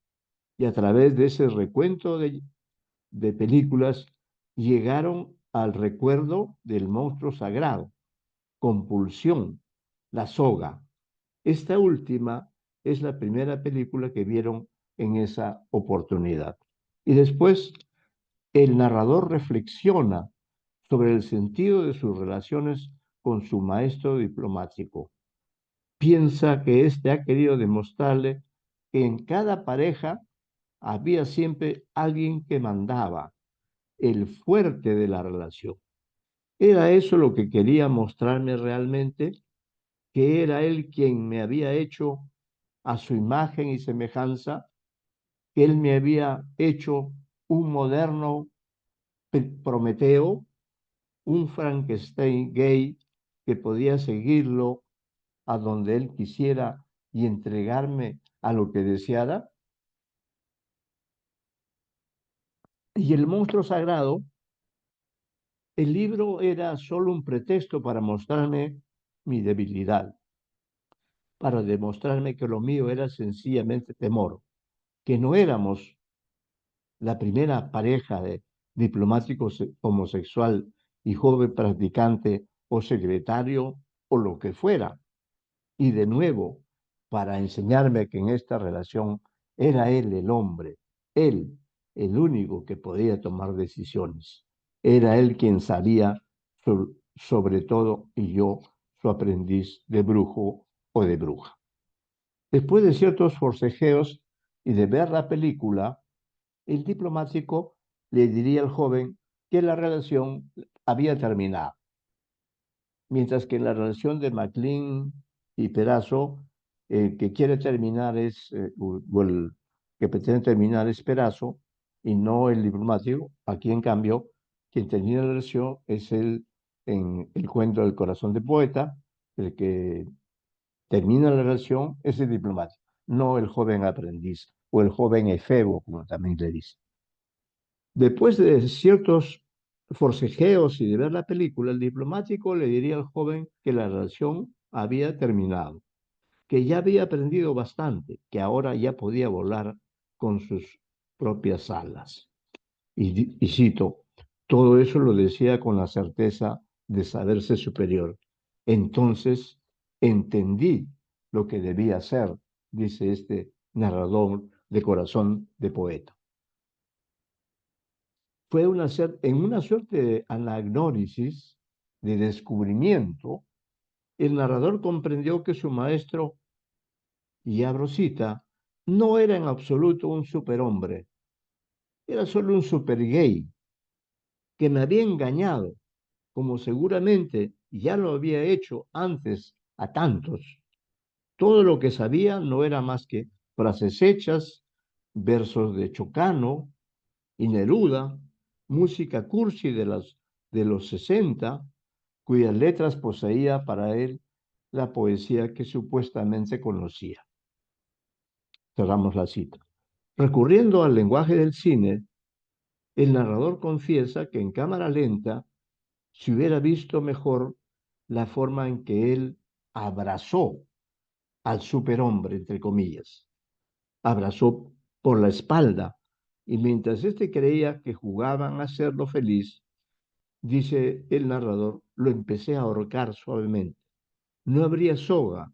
Y a través de ese recuento de películas llegaron al recuerdo del monstruo sagrado, Compulsión, La Soga. Esta última es la primera película que vieron en esa oportunidad. Y después el narrador reflexiona sobre el sentido de sus relaciones con su maestro diplomático. Piensa que éste ha querido demostrarle que en cada pareja había siempre alguien que mandaba, el fuerte de la relación. ¿Era eso lo que quería mostrarme realmente? ¿Que era él quien me había hecho a su imagen y semejanza? ¿Que él me había hecho un moderno Prometeo, un Frankenstein gay que podía seguirlo a donde él quisiera y entregarme a lo que deseara? Y el monstruo sagrado, el libro era solo un pretexto para mostrarme mi debilidad, para demostrarme que lo mío era sencillamente temor, que no éramos la primera pareja de diplomático homosexual y joven practicante o secretario o lo que fuera. Y de nuevo, para enseñarme que en esta relación era él el hombre, él el único que podía tomar decisiones. Era él quien sabía sobre todo y yo su aprendiz de brujo o de bruja. Después de ciertos forcejeos y de ver la película, el diplomático le diría al joven que la relación había terminado, mientras que en la relación de Maclean y Perazzo, el que quiere terminar es, o el que pretende terminar es Perazzo y no el diplomático. Aquí, en cambio, quien termina la relación es en el cuento del corazón de poeta, el que termina la relación es el diplomático. no el joven aprendiz o el joven efebo, como también le dice. Después de ciertos forcejeos y de ver la película, el diplomático le diría al joven que la relación había terminado, que ya había aprendido bastante, que ahora ya podía volar con sus propias alas. Y cito, todo eso lo decía con la certeza de saberse superior. Entonces entendí lo que debía hacer, dice este narrador de corazón de poeta. Fue en una suerte de anagnórisis, de descubrimiento, el narrador comprendió que su maestro, y abro cita, no era en absoluto un superhombre, era solo un super gay que me había engañado, como seguramente ya lo había hecho antes a tantos. Todo lo que sabía no era más que frases hechas, versos de Chocano y Neruda, música cursi de los 60, cuyas letras poseía para él la poesía que supuestamente conocía. Cerramos la cita. Recurriendo al lenguaje del cine, el narrador confiesa que en cámara lenta se hubiera visto mejor la forma en que él abrazó al superhombre, entre comillas. Abrazó por la espalda y mientras éste creía que jugaban a hacerlo feliz, dice el narrador, lo empecé a ahorcar suavemente. No habría soga,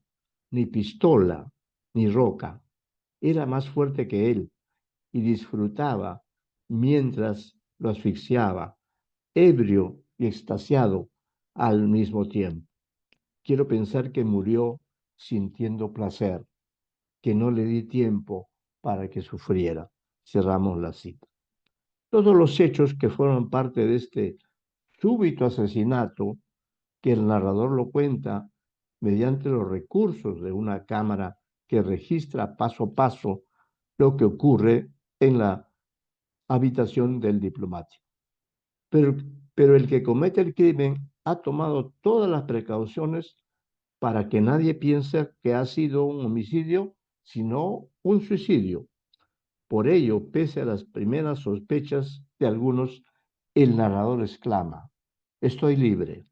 ni pistola, ni roca. Era más fuerte que él y disfrutaba mientras lo asfixiaba, ebrio y extasiado al mismo tiempo. Quiero pensar que murió sintiendo placer, que no le di tiempo para que sufriera. Cerramos la cita. Todos los hechos que fueron parte de este súbito asesinato, que el narrador lo cuenta mediante los recursos de una cámara que registra paso a paso lo que ocurre en la habitación del diplomático. Pero, pero el que comete el crimen ha tomado todas las precauciones para que nadie piense que ha sido un homicidio, sino un suicidio. Por ello, pese a las primeras sospechas de algunos, el narrador exclama, estoy libre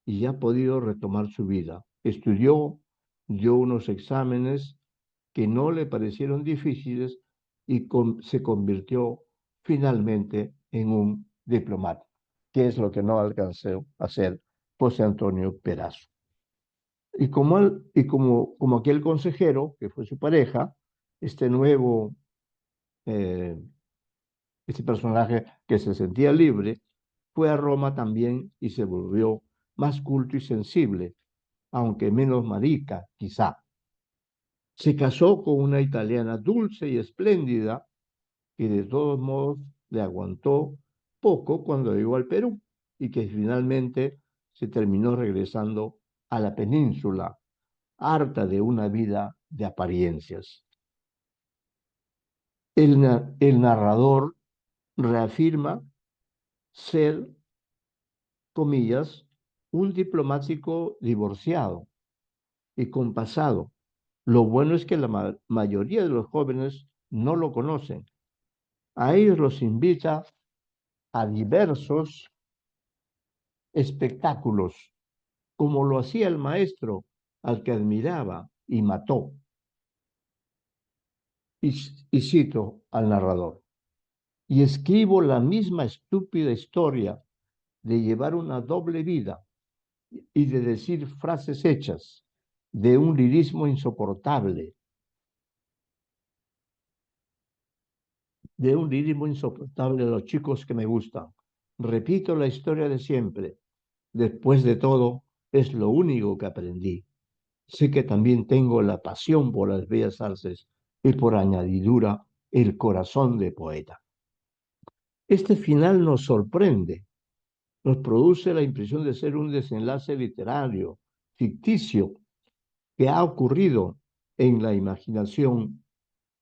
y ha podido retomar su vida. Estudió, dio unos exámenes que no le parecieron difíciles y se convirtió finalmente en un diplomático, que es lo que no alcanzó a hacer José Antonio Perazo. Como aquel consejero, que fue su pareja, este nuevo, eh, este personaje que se sentía libre, fue a Roma también y se volvió más culto y sensible, aunque menos marica, quizá. Se casó con una italiana dulce y espléndida, que de todos modos le aguantó poco cuando llegó al Perú y que finalmente se terminó regresando a la península, harta de una vida de apariencias. El narrador reafirma ser, comillas, un diplomático divorciado y con pasado. Lo bueno es que la mayoría de los jóvenes no lo conocen. A ellos los invita a diversos espectáculos, como lo hacía el maestro al que admiraba y mató. Y cito al narrador, y escribo la misma estúpida historia de llevar una doble vida y de decir frases hechas, de un lirismo insoportable, a los chicos que me gustan. Repito la historia de siempre. Después de todo, es lo único que aprendí. Sé que también tengo la pasión por las bellas artes y por añadidura el corazón de poeta. Este final nos sorprende, nos produce la impresión de ser un desenlace literario, ficticio, que ha ocurrido en la imaginación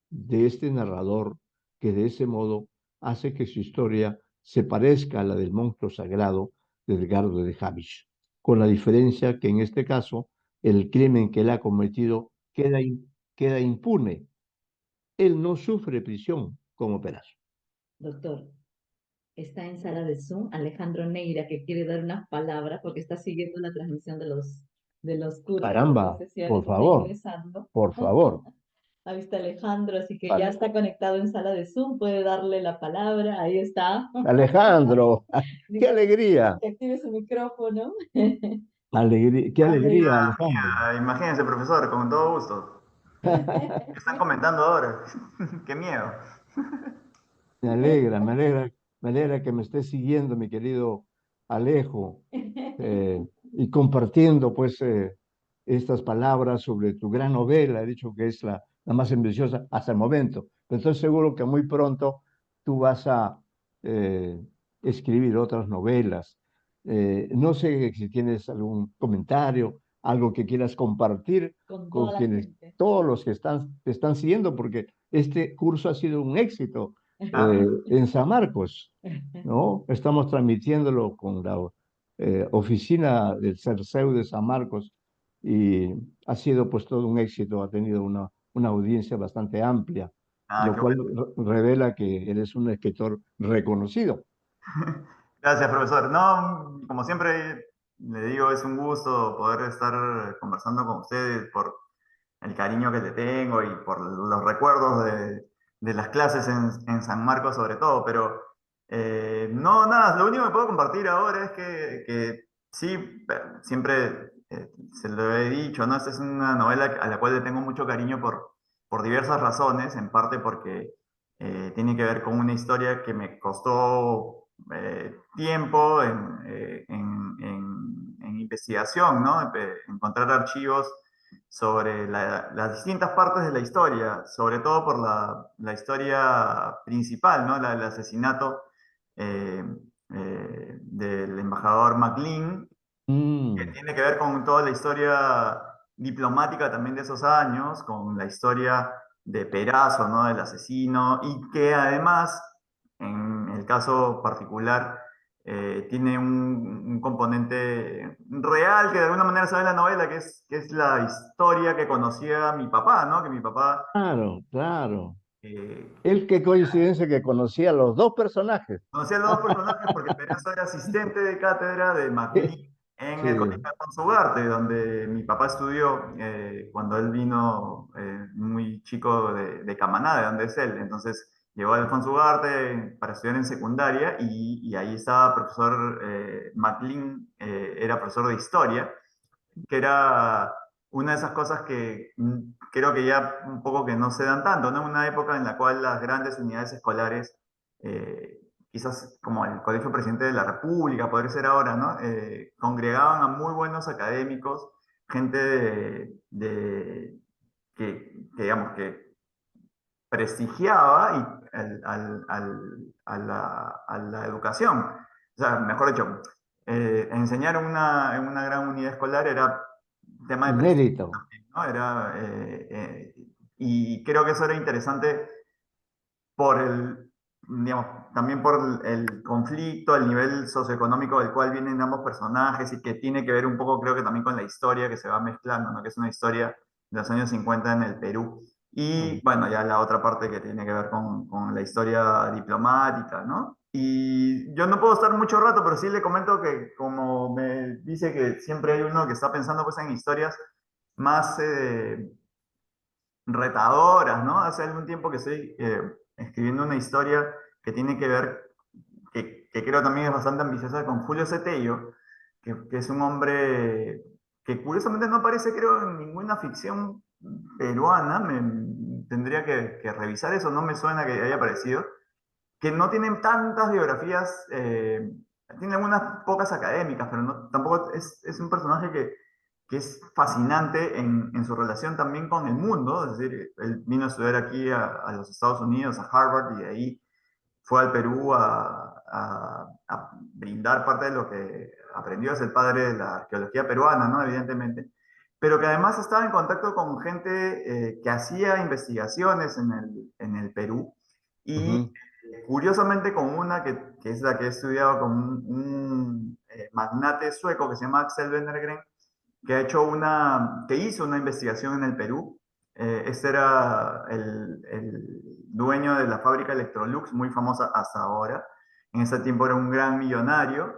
de este narrador, que de ese modo hace que su historia se parezca a la del monstruo sagrado de Edgardo de Havish, con la diferencia que en este caso el crimen que él ha cometido queda impune. Él no sufre prisión como Perazo. Doctor, está en sala de Zoom Alejandro Neira, que quiere dar unas palabras porque está siguiendo la transmisión de los cursos Caramba, por presenciales, está favor, ingresando. por favor. Ahí está Alejandro, así que ya Vale. está conectado en sala de Zoom, puede darle la palabra, ahí está. Alejandro, qué Digo alegría, que active su micrófono. qué alegría, Alejandro. Ah, imagínense, profesor, con todo gusto. ¿Qué están comentando ahora? Qué miedo. Me alegra, me alegra, me alegra que me estés siguiendo, mi querido Alejo, y compartiendo pues estas palabras sobre tu gran novela. He dicho que es la más ambiciosa hasta el momento, pero estoy seguro que muy pronto tú vas a eh, escribir otras novelas. No sé si tienes algún comentario, algo que quieras compartir Con con toda la quienes, gente. todos los que te están siguiendo, porque este curso ha sido un éxito Ah, en San Marcos, ¿no? Estamos transmitiéndolo con la oficina del CERCEU de San Marcos y ha sido pues todo un éxito, ha tenido una audiencia bastante amplia, ah, lo qué cual bueno. revela que eres un escritor reconocido. Gracias, profesor. No, como siempre le digo, es un gusto poder estar conversando con ustedes por el cariño que le tengo y por los recuerdos de las clases en San Marcos sobre todo, pero no, nada, lo único que puedo compartir ahora es que sí, siempre se lo he dicho, ¿no? Esta es una novela a la cual le tengo mucho cariño por diversas razones, en parte porque tiene que ver con una historia que me costó tiempo en investigación, ¿no? Encontrar archivos sobre las distintas partes de la historia, sobre todo por la historia principal, ¿no? El asesinato eh, del embajador McLean, que Mm, tiene que ver con toda la historia diplomática también de esos años, con la historia de Perazo, ¿no? Del asesino, y que además, en el caso particular, tiene un componente real que de alguna manera se ve en la novela, que es la historia que conocía mi papá, ¿no? Que mi papá claro, claro. eh, Él, qué coincidencia que conocía a los dos personajes. conocía a los dos personajes porque Perazo era asistente de cátedra de McLean en el Colegio Sí, Alfonso Ugarte, donde mi papá estudió cuando él vino muy chico de Camaná, de donde es él. Entonces llegó a Alfonso Ugarte para estudiar en secundaria y ahí estaba profesor McLean, era profesor de historia, que era una de esas cosas que creo que ya un poco que no se dan tanto, ¿no? Una época en la cual las grandes unidades escolares, eh, quizás como el Colegio Presidente de la República, podría ser ahora, ¿no? Congregaban a muy buenos académicos, gente digamos, que prestigiaba a la educación. O sea, mejor dicho, enseñar en una gran unidad escolar era tema de prestigio mérito. también, ¿no? Y creo que eso era interesante por digamos, también por el conflicto, el nivel socioeconómico del cual vienen ambos personajes y que tiene que ver un poco, creo que también con la historia que se va mezclando, ¿no? Que es una historia de los años 50 en el Perú. Mm. Y bueno, ya la otra parte que tiene que ver con la historia diplomática, ¿no? Y yo no puedo estar mucho rato, pero sí le comento que como me dice que siempre hay uno que está pensando pues en historias más retadoras, ¿no? Hace algún tiempo que estoy escribiendo una historia que tiene que ver, que creo también es bastante ambiciosa, con Julio Cetello, que es un hombre que curiosamente no aparece, creo, en ninguna ficción peruana. Tendría que revisar eso, no me suena que haya aparecido, que no tienen tantas biografías, tiene algunas pocas académicas, pero tampoco es un personaje que es fascinante en su relación también con el mundo, es decir, él vino a estudiar aquí a los Estados Unidos, a Harvard, y de ahí fue al Perú a brindar parte de lo que aprendió, es el padre de la arqueología peruana, ¿no? Evidentemente, pero que además estaba en contacto con gente que hacía investigaciones en el Perú y Ujú, curiosamente con una que es la que he estudiado con un magnate sueco que se llama Axel Wennergren, que hizo una investigación en el Perú, Este era el dueño de la fábrica Electrolux, muy famosa hasta ahora. En ese tiempo era un gran millonario.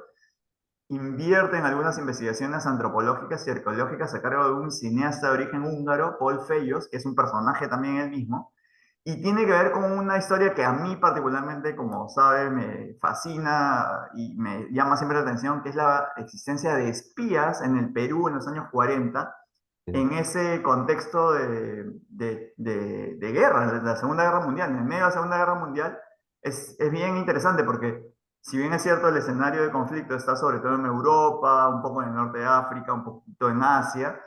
Invierte en algunas investigaciones antropológicas y arqueológicas a cargo de un cineasta de origen húngaro, Paul Fejos, que es un personaje también él mismo, y tiene que ver con una historia que a mí particularmente, como sabe, me fascina y me llama siempre la atención, que es la existencia de espías en el Perú en los años 40, en ese contexto de guerra, de la Segunda Guerra Mundial. En medio de la Segunda Guerra Mundial es bien interesante porque si bien es cierto el escenario de conflicto está sobre todo en Europa, un poco en el norte de África, un poquito en Asia,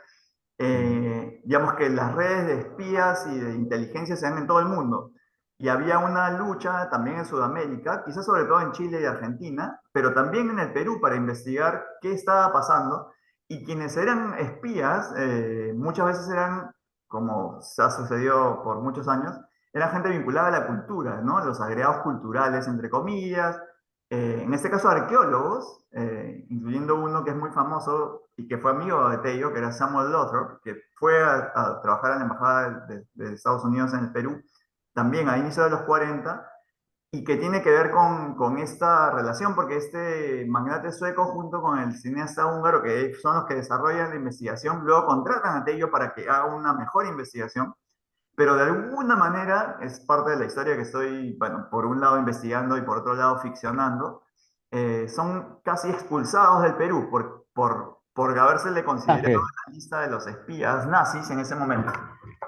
digamos que las redes de espías y de inteligencia se dan en todo el mundo. Y había una lucha también en Sudamérica, quizás sobre todo en Chile y Argentina, pero también en el Perú para investigar qué estaba pasando. Y quienes eran espías, muchas veces eran, como se ha sucedido por muchos años, era gente vinculada a la cultura, ¿no? Los agregados culturales, entre comillas, en este caso arqueólogos, incluyendo uno que es muy famoso y que fue amigo de Tello, que era Samuel Lothrop, que fue a trabajar en la Embajada de Estados Unidos en el Perú, también a inicios de los 40, y que tiene que ver con esta relación, porque este magnate sueco junto con el cineasta húngaro, que son los que desarrollan la investigación, luego contratan a Tello para que haga una mejor investigación, pero de alguna manera es parte de la historia que estoy, bueno, por un lado investigando y por otro lado ficcionando. Son casi expulsados del Perú por habérsele considerado Viaje. en la lista de los espías nazis en ese momento.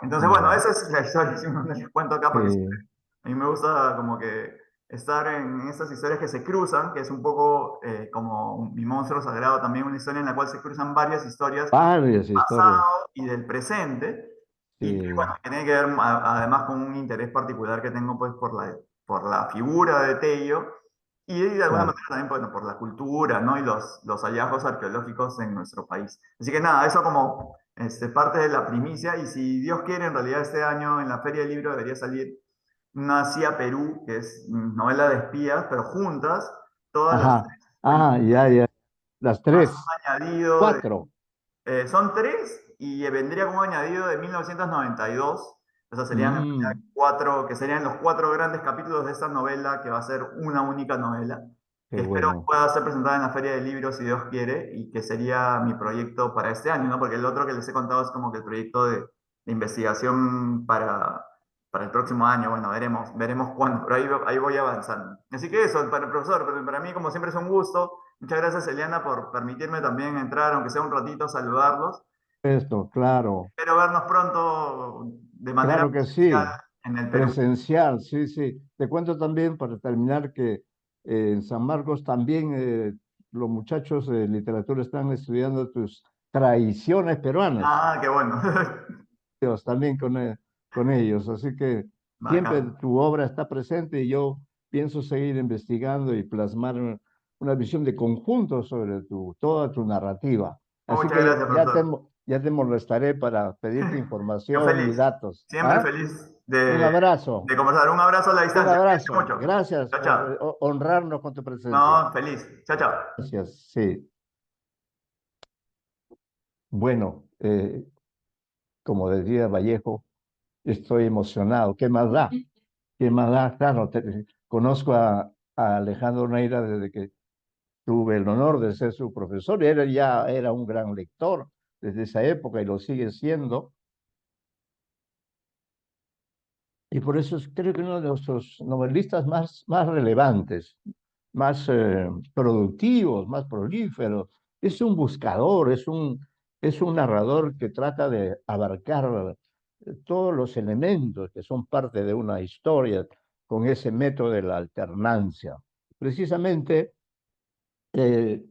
Entonces, bueno, Ya, esa es la historia, si no les cuento acá, porque sí. a mí me gusta como que estar en estas historias que se cruzan, que es un poco como Mi Monstruo Sagrado, también una historia en la cual se cruzan varias historias Varias historias. pasado y del presente, y que, bueno, Sí, que tiene que ver además con un interés particular que tengo pues por la figura de Tello y de alguna claro. manera también bueno, por la cultura, ¿no? Y los hallazgos arqueológicos en nuestro país. Así que nada, eso como parte de la primicia y si Dios quiere, en realidad este año en la Feria del Libro debería salir una CIA Perú, que es novela de espías, pero juntas, todas las Ajá. tres Ah, ya, ya. Las más tres, un añadido cuatro. son tres y vendría como añadido de 1992. O sea, serían en realidad Mm, cuatro, que serían los cuatro grandes capítulos de esta novela, que va a ser una única novela, qué que espero bueno. pueda ser presentada en la Feria del Libro, si Dios quiere, y que sería mi proyecto para este año, ¿no? Porque el otro que les he contado es como que el proyecto de investigación para el próximo año. Bueno, veremos cuándo, pero ahí voy avanzando. Así que eso, para el profesor, para mí como siempre es un gusto. Muchas gracias, Eliana, por permitirme también entrar, aunque sea un ratito, saludarlos. Esto, claro. Espero vernos pronto de manera Claro que presencial sí. en el Perú. Presencial, sí, sí. Te cuento también, para terminar, que en San Marcos también los muchachos de literatura están estudiando tus tradiciones peruanas. Ah, qué bueno. También con ellos. Así que siempre Bacán. tu obra está presente y yo pienso seguir investigando y plasmar una visión de conjunto sobre toda tu narrativa. Así Muchas que gracias, profesor. ya te molestaré para pedirte Yo información y feliz. datos. Siempre ¿Ah? feliz Un abrazo, de conversar. Un abrazo a la un distancia. Cuídense abrazo. mucho. Gracias Chao, por chao. honrarnos con tu presencia. No, feliz. Chao, chao. Gracias, sí. Bueno, como decía Vallejo, estoy emocionado. ¿Qué más da? ¿Qué más da? Claro, conozco a Alejandro Neira desde que tuve el honor de ser su profesor. Él ya era un gran lector desde esa época y lo sigue siendo. Y por eso creo que uno de nuestros novelistas más relevantes, más productivos, más prolíferos. Es un buscador, es un narrador que trata de abarcar todos los elementos que son parte de una historia con ese método de la alternancia. Precisamente eh,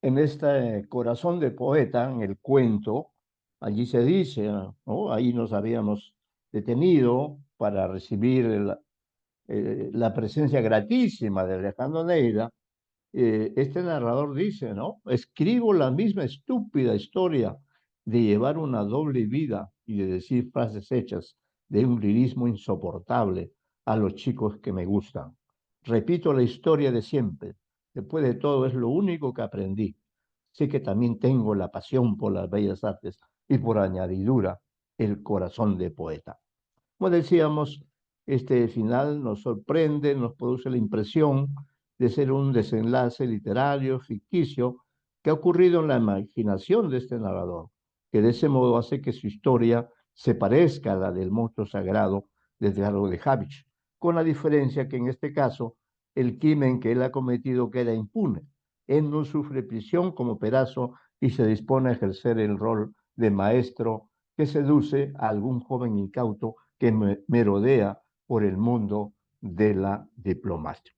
en este corazón de poeta, en el cuento, allí se dice, ¿no? Ahí nos habíamos detenido para recibir la presencia gratísima de Alejandro Neira. Este narrador dice, ¿no? Escribo la misma estúpida historia de llevar una doble vida y de decir frases hechas de un lirismo insoportable a los chicos que me gustan. Repito la historia de siempre. Después de todo es lo único que aprendí. Sé que también tengo la pasión por las bellas artes y por añadidura el corazón de poeta. Como decíamos, este final nos sorprende, nos produce la impresión de ser un desenlace literario, ficticio, que ha ocurrido en la imaginación de este narrador, que de ese modo hace que su historia se parezca a la del monstruo sagrado de Edgardo de Habich, con la diferencia que en este caso el crimen que él ha cometido queda impune. Él no sufre prisión como Perazo y se dispone a ejercer el rol de maestro que seduce a algún joven incauto que merodea por el mundo de la diplomacia.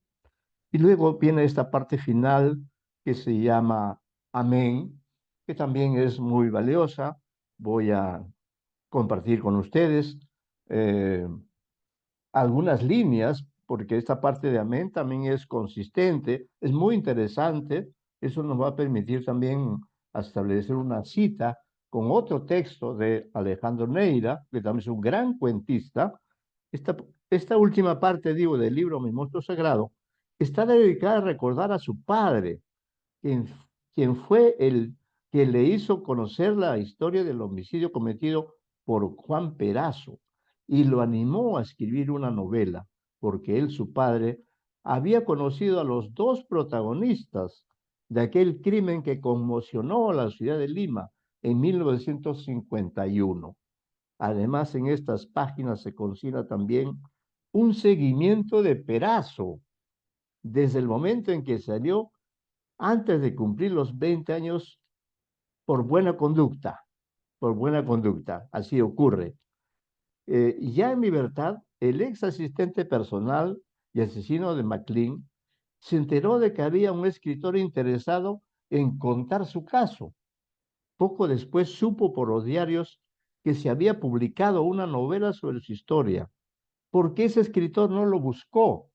Y luego viene esta parte final que se llama Amén, que también es muy valiosa. Voy a compartir con ustedes eh, algunas líneas, porque esta parte de Amén también es consistente, es muy interesante. Eso nos va a permitir también establecer una cita con otro texto de Alejandro Neira, que también es un gran cuentista. Esta última parte, digo, del libro Mi monstruo sagrado, está dedicada a recordar a su padre, quien, quien fue el que le hizo conocer la historia del homicidio cometido por Juan Perazo y lo animó a escribir una novela, porque él, su padre, había conocido a los dos protagonistas de aquel crimen que conmocionó a la ciudad de Lima en 1951. Además, en estas páginas se consigna también un seguimiento de Perazo desde el momento en que salió antes de cumplir los 20 años por buena conducta, por buena conducta. Así ocurre. Ya en libertad, el ex asistente personal y asesino de McLean se enteró de que había un escritor interesado en contar su caso. Poco después supo por los diarios que se había publicado una novela sobre su historia. ¿Por qué ese escritor no lo buscó?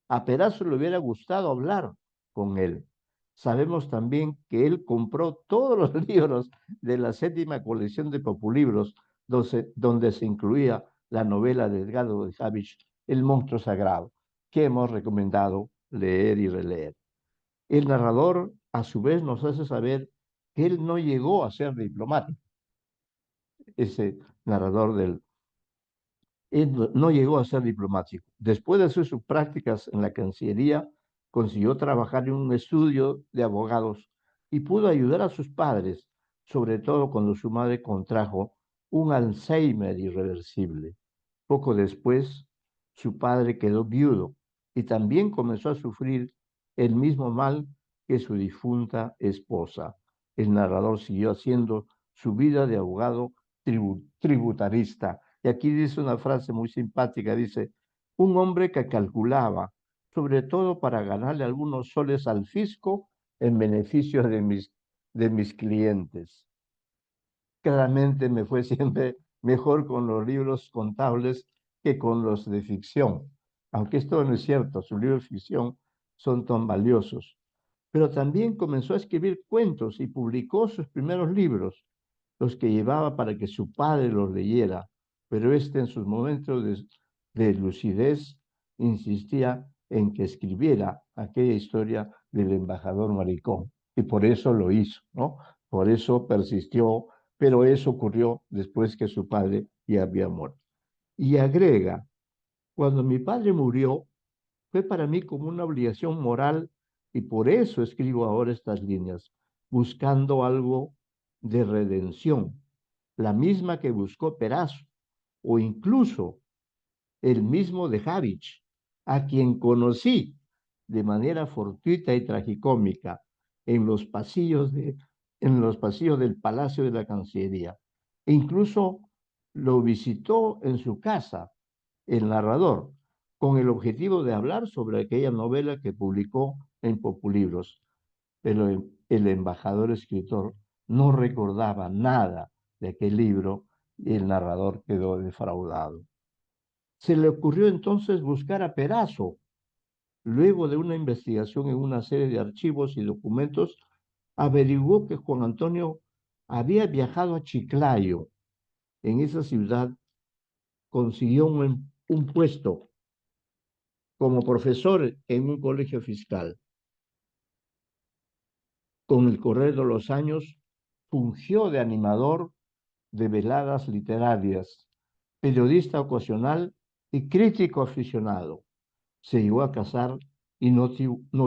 A Perazo le hubiera gustado hablar con él. Sabemos también que él compró todos los libros de la séptima colección de populibros, donde se incluía la novela de Edgardo de Habich, El monstruo sagrado, que hemos recomendado leer y releer. El narrador, a su vez, nos hace saber que él no llegó a ser diplomático, ese narrador del él no llegó a ser diplomático. Después de hacer sus prácticas en la Cancillería, consiguió trabajar en un estudio de abogados y pudo ayudar a sus padres, sobre todo cuando su madre contrajo un Alzheimer irreversible. Poco después, su padre quedó viudo y también comenzó a sufrir el mismo mal que su difunta esposa. El narrador siguió haciendo su vida de abogado tributarista. Y aquí dice una frase muy simpática, dice, un hombre que calculaba, sobre todo para ganarle algunos soles al fisco en beneficio de mis clientes. Claramente me fue siempre mejor con los libros contables que con los de ficción. Aunque esto no es cierto, sus libros de ficción son tan valiosos. Pero también comenzó a escribir cuentos y publicó sus primeros libros, los que llevaba para que su padre los leyera, pero este en sus momentos de lucidez insistía en que escribiera aquella historia del embajador maricón, y por eso lo hizo, ¿no? Por eso persistió, pero eso ocurrió después que su padre ya había muerto. Y agrega, cuando mi padre murió, fue para mí como una obligación moral y por eso escribo ahora estas líneas, buscando algo de redención, la misma que buscó Perazo, o incluso el mismo de Habich, a quien conocí de manera fortuita y tragicómica en los en los pasillos del Palacio de la Cancillería. E incluso lo visitó en su casa, el narrador, con el objetivo de hablar sobre aquella novela que publicó en Populibros. Pero el embajador escritor no recordaba nada de aquel libro y el narrador quedó defraudado. Se le ocurrió entonces buscar a Perazo. Luego de una investigación en una serie de archivos y documentos, averiguó que Juan Antonio había viajado a Chiclayo. En esa ciudad consiguió un puesto como profesor en un colegio fiscal. Con el correr de los años, fungió de animador de veladas literarias, periodista ocasional y crítico aficionado. Se llegó a casar y no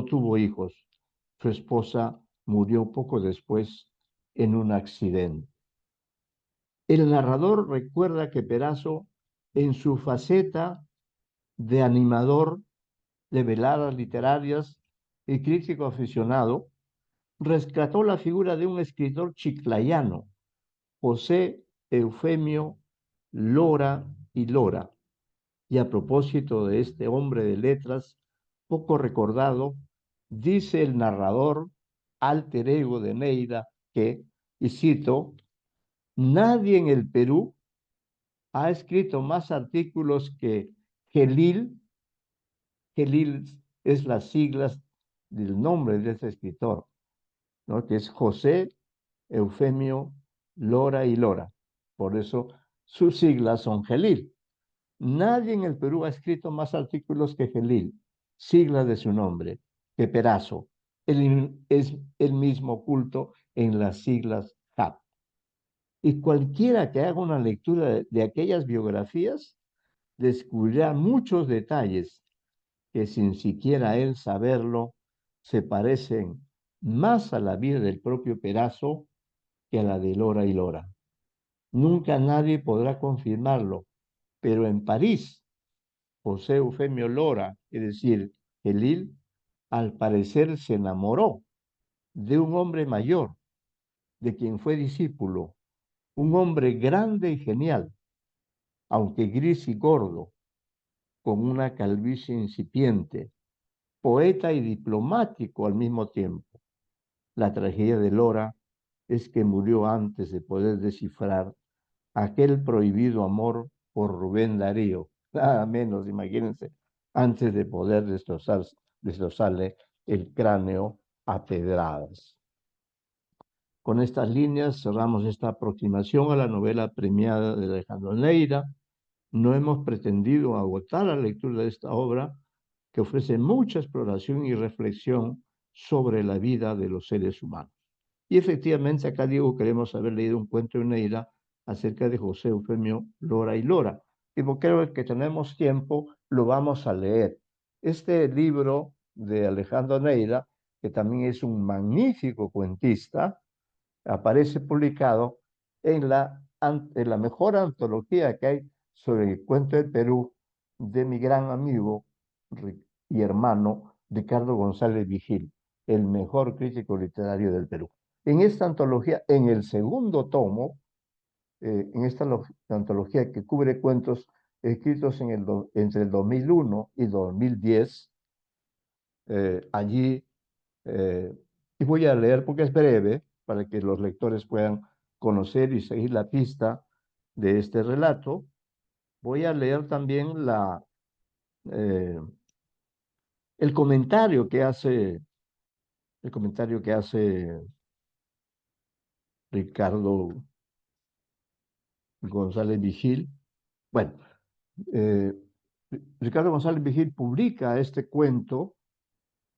tuvo hijos. Su esposa murió poco después en un accidente. El narrador recuerda que Perazo, en su faceta de animador de veladas literarias y crítico aficionado, rescató la figura de un escritor chiclayano, José Eufemio Lora y Lora. Y a propósito de este hombre de letras, poco recordado, dice el narrador, alter ego de Neira, que, y cito, nadie en el Perú ha escrito más artículos que Gelil. Gelil es las siglas del nombre de ese escritor, ¿no? Que es José Eufemio Lora y Lora. Por eso sus siglas son Gelil. Nadie en el Perú ha escrito más artículos que Gelil, sigla de su nombre, que Perazo. Es el mismo oculto en las siglas JAP. Y cualquiera que haga una lectura de aquellas biografías descubrirá muchos detalles que sin siquiera él saberlo se parecen más a la vida del propio Perazo que a la de Lora y Lora. Nunca nadie podrá confirmarlo, pero en París, José Eufemio Lora, es decir, Gelil, al parecer se enamoró de un hombre mayor, de quien fue discípulo, un hombre grande y genial, aunque gris y gordo, con una calvicie incipiente, poeta y diplomático al mismo tiempo. La tragedia de Lora es que murió antes de poder descifrar aquel prohibido amor por Rubén Darío, nada menos, imagínense, antes de poder destrozarle el cráneo a pedradas. Con estas líneas cerramos esta aproximación a la novela premiada de Alejandro Neira. No hemos pretendido agotar la lectura de esta obra, que ofrece mucha exploración y reflexión sobre la vida de los seres humanos. Y efectivamente, acá digo, queremos haber leído un cuento de Neira acerca de José Eufemio Lora y Lora. Y porque creo que tenemos tiempo, lo vamos a leer. Este libro de Alejandro Neira, que también es un magnífico cuentista, aparece publicado en la mejor antología que hay sobre el cuento del Perú de mi gran amigo y hermano Ricardo González Vigil, el mejor crítico literario del Perú. En esta antología, en el segundo tomo, en esta antología que cubre cuentos escritos entre el 2001 y 2010, allí, y voy a leer porque es breve, para que los lectores puedan conocer y seguir la pista de este relato. Voy a leer también eh, el comentario que hace Ricardo González Vigil. Bueno, eh, Ricardo González Vigil publica este cuento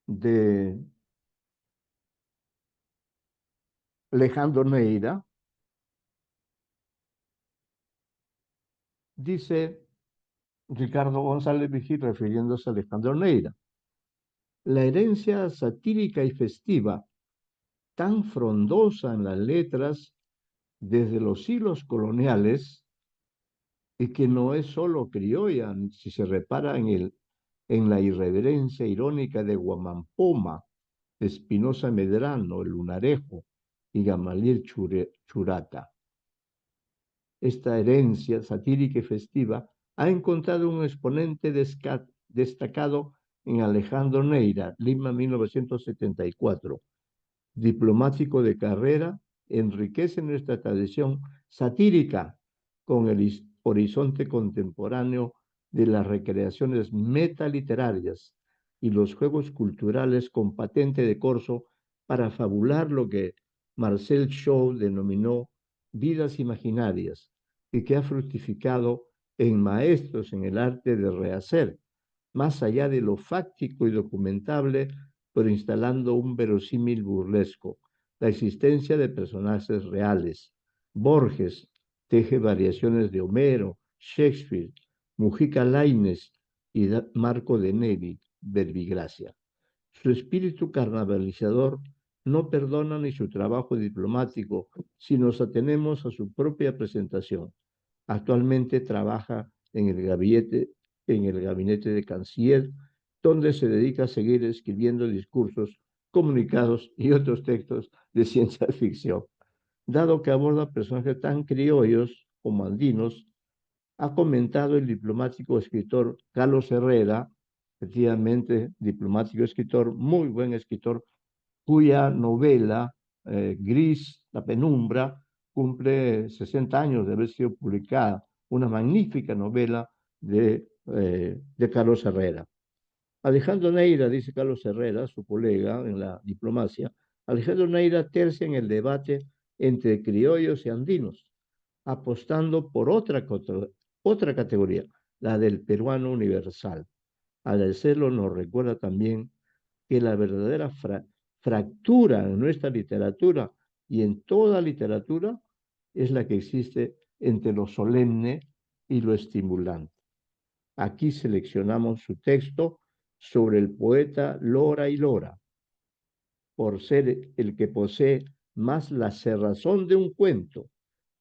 de Alejandro Neira. Dice Ricardo González Vigil, refiriéndose a Alejandro Neira: la herencia satírica y festiva, tan frondosa en las letras desde los siglos coloniales, y que no es solo criolla, si se repara en la irreverencia irónica de Guamampoma, de Espinosa Medrano, el Lunarejo y Gamaliel Churata. Esta herencia satírica y festiva ha encontrado un exponente destacado en Alejandro Neira, Lima 1974. Diplomático de carrera, enriquece nuestra tradición satírica con el horizonte contemporáneo de las recreaciones metaliterarias y los juegos culturales con patente de corso para fabular lo que Marcel Shaw denominó vidas imaginarias y que ha fructificado en maestros en el arte de rehacer, más allá de lo fáctico y documentable, pero instalando un verosímil burlesco, la existencia de personajes reales. Borges, teje variaciones de Homero, Shakespeare, Mujica Lainez y Marco de Neri, Verbigracia. Su espíritu carnavalizador no perdona ni su trabajo diplomático si nos atenemos a su propia presentación. Actualmente trabaja en el gabinete de canciller, donde se dedica a seguir escribiendo discursos, comunicados y otros textos de ciencia ficción. Dado que aborda personajes tan criollos como andinos, ha comentado el diplomático escritor Carlos Herrera, efectivamente diplomático escritor, muy buen escritor, cuya novela Gris, La Penumbra, cumple 60 años de haber sido publicada, una magnífica novela de Carlos Herrera. Alejandro Neira, dice Carlos Herrera, su colega en la diplomacia, Alejandro Neira tercia en el debate entre criollos y andinos, apostando por otra categoría, la del peruano universal. Al hacerlo nos recuerda también que la verdadera fractura en nuestra literatura y en toda literatura es la que existe entre lo solemne y lo estimulante. Aquí seleccionamos su texto sobre el poeta Lora y Lora, por ser el que posee más la cerrazón de un cuento.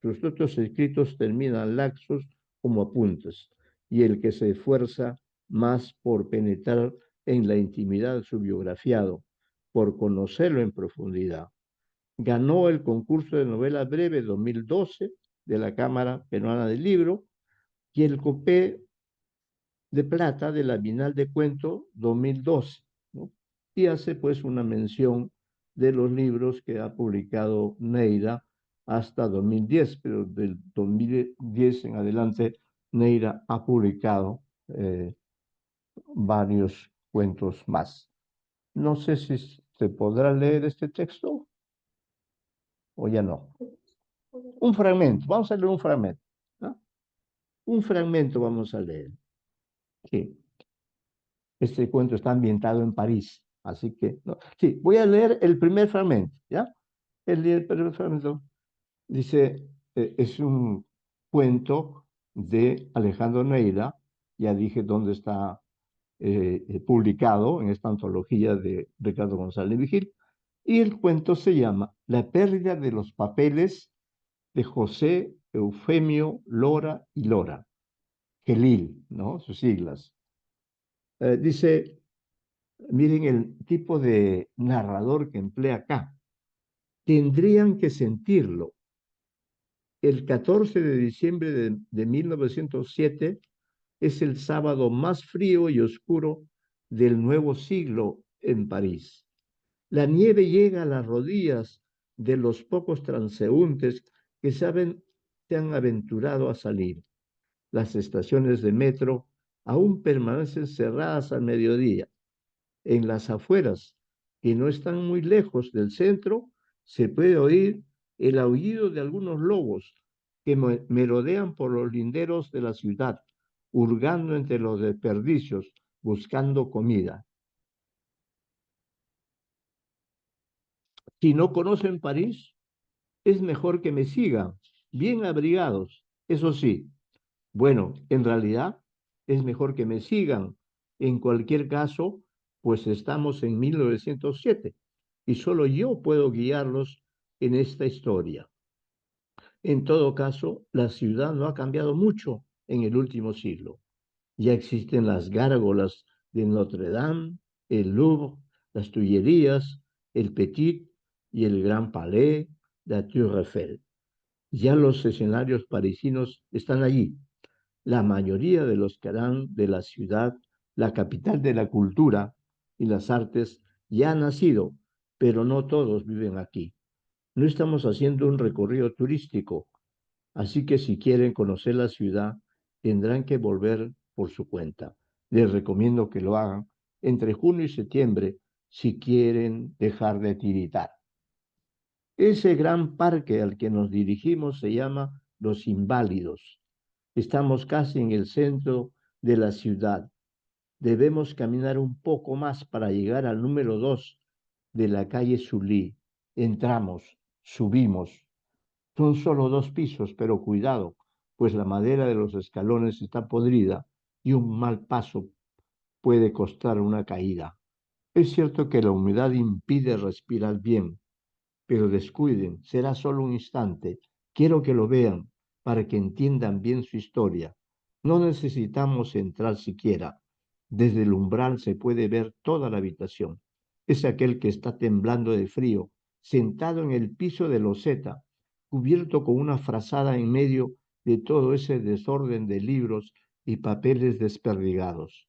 Sus otros escritos terminan laxos como apuntes, y el que se esfuerza más por penetrar en la intimidad de su biografiado, por conocerlo en profundidad. Ganó el concurso de novela breve 2012 de la Cámara Peruana del Libro y el Copé de Plata de la Bienal de Cuento 2012, ¿no? Y hace pues una mención de los libros que ha publicado Neira hasta 2010, pero del 2010 en adelante Neira ha publicado varios cuentos más. No sé si se podrá leer este texto o ya no. Un fragmento, vamos a leer un fragmento, ¿no? Un fragmento vamos a leer. Sí. Este cuento está ambientado en París, así que, no. Sí, voy a leer el primer fragmento, ¿ya? El primer fragmento dice, es un cuento de Alejandro Neira, ya dije dónde está publicado en esta antología de Ricardo González Vigil, y el cuento se llama La pérdida de los papeles de José Eufemio Lora y Lora, Gelil, ¿no? Sus siglas. Dice, miren el tipo de narrador que emplea acá. Tendrían que sentirlo. El 14 de diciembre de 1907 es el sábado más frío y oscuro del nuevo siglo en París. La nieve llega a las rodillas de los pocos transeúntes que se han aventurado a salir. Las estaciones de metro aún permanecen cerradas al mediodía. En las afueras, que no están muy lejos del centro, se puede oír el aullido de algunos lobos que merodean por los linderos de la ciudad, hurgando entre los desperdicios, buscando comida. Si no conocen París, es mejor que me sigan, bien abrigados, eso sí. Bueno, en realidad es mejor que me sigan. En cualquier caso, pues estamos en 1907 y solo yo puedo guiarlos en esta historia. En todo caso, la ciudad no ha cambiado mucho en el último siglo. Ya existen las gárgolas de Notre Dame, el Louvre, las Tullerías, el Petit y el Gran Palais, la Tour Eiffel. Ya los escenarios parisinos están allí. La mayoría de los que harán de la ciudad la capital de la cultura y las artes ya han nacido, pero no todos viven aquí. No estamos haciendo un recorrido turístico, así que si quieren conocer la ciudad, tendrán que volver por su cuenta. Les recomiendo que lo hagan entre junio y septiembre si quieren dejar de tiritar. Ese gran parque al que nos dirigimos se llama Los Inválidos. Estamos casi en el centro de la ciudad. Debemos caminar un poco más para llegar al número 2 de la calle Sully. Entramos, subimos. Son solo 2 pisos, pero cuidado, pues la madera de los escalones está podrida y un mal paso puede costar una caída. Es cierto que la humedad impide respirar bien, pero descuiden, será solo un instante. Quiero que lo vean para que entiendan bien su historia. No necesitamos entrar siquiera. Desde el umbral se puede ver toda la habitación. Es aquel que está temblando de frío, sentado en el piso de loseta, cubierto con una frazada en medio de todo ese desorden de libros y papeles desperdigados.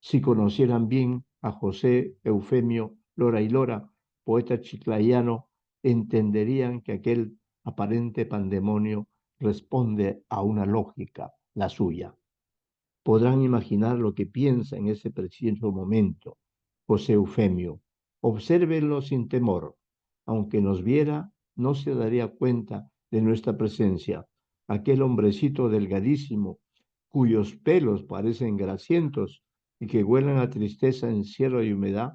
Si conocieran bien a José Eufemio Lora y Lora, poeta chiclayano, entenderían que aquel aparente pandemonio responde a una lógica, la suya. Podrán imaginar lo que piensa en ese preciso momento José Eufemio. Obsérvenlo sin temor. Aunque nos viera, no se daría cuenta de nuestra presencia. Aquel hombrecito delgadísimo, cuyos pelos parecen grasientos y que huelen a tristeza, encierro y humedad,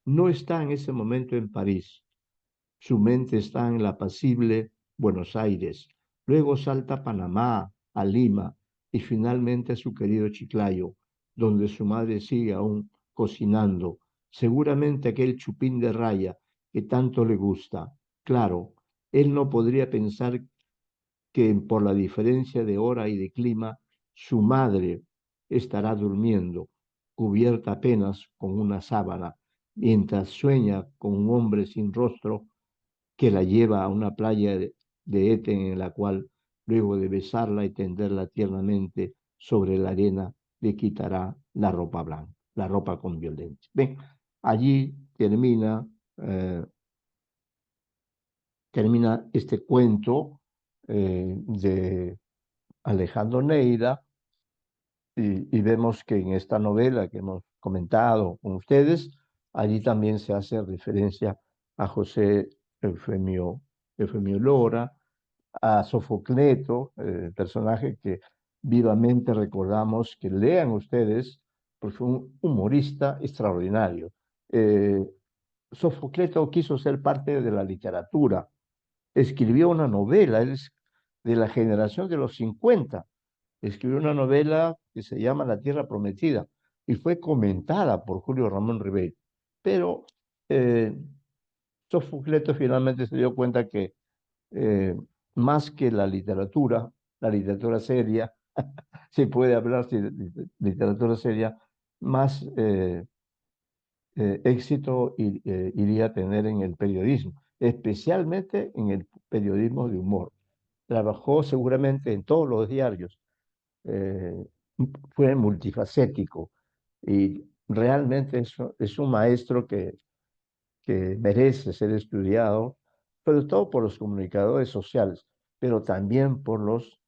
no está en ese momento en París. Su mente está en la apacible Buenos Aires, luego salta a Panamá, a Lima y finalmente a su querido Chiclayo, donde su madre sigue aún cocinando, seguramente aquel chupín de raya que tanto le gusta. Claro, él no podría pensar que por la diferencia de hora y de clima, su madre estará durmiendo, cubierta apenas con una sábana, mientras sueña con un hombre sin rostro que la lleva a una playa de Eten en la cual, luego de besarla y tenderla tiernamente sobre la arena, le quitará la ropa blanca, la ropa con violencia. Ven, allí termina este cuento de Alejandro Neira y vemos que en esta novela que hemos comentado con ustedes, allí también se hace referencia a José Eufemio Lora, a Sofocleto, personaje que vivamente recordamos que lean ustedes, porque fue un humorista extraordinario. Eh, Sofocleto quiso ser parte de la literatura, escribió una novela, él es de la generación de los 50, escribió una novela que se llama La Tierra Prometida y fue comentada por Julio Ramón Ribeiro. Pero eh, Sofocleto finalmente se dio cuenta que eh, más que la literatura seria, se puede hablar de literatura seria, más éxito iría a tener en el periodismo, especialmente en el periodismo de humor. Trabajó seguramente en todos los diarios, eh, fue multifacético y realmente es un maestro que merece ser estudiado, sobre todo por los comunicadores sociales, pero también por los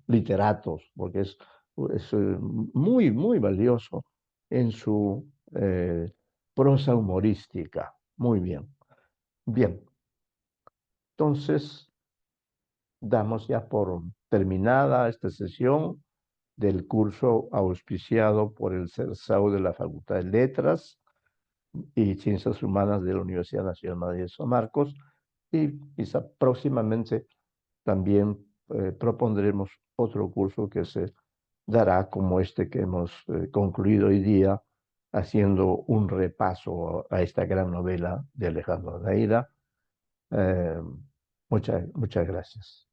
literatos, porque es muy, muy valioso en su prosa humorística. Muy bien. Bien, entonces damos ya por terminada esta sesión del curso auspiciado por el CERSAU de la Facultad de Letras y Ciencias Humanas de la Universidad Nacional Madre de San Marcos, y quizá próximamente también propondremos otro curso que se dará como este que hemos concluido hoy día, haciendo un repaso a esta gran novela de Alejandro Neira. Muchas gracias.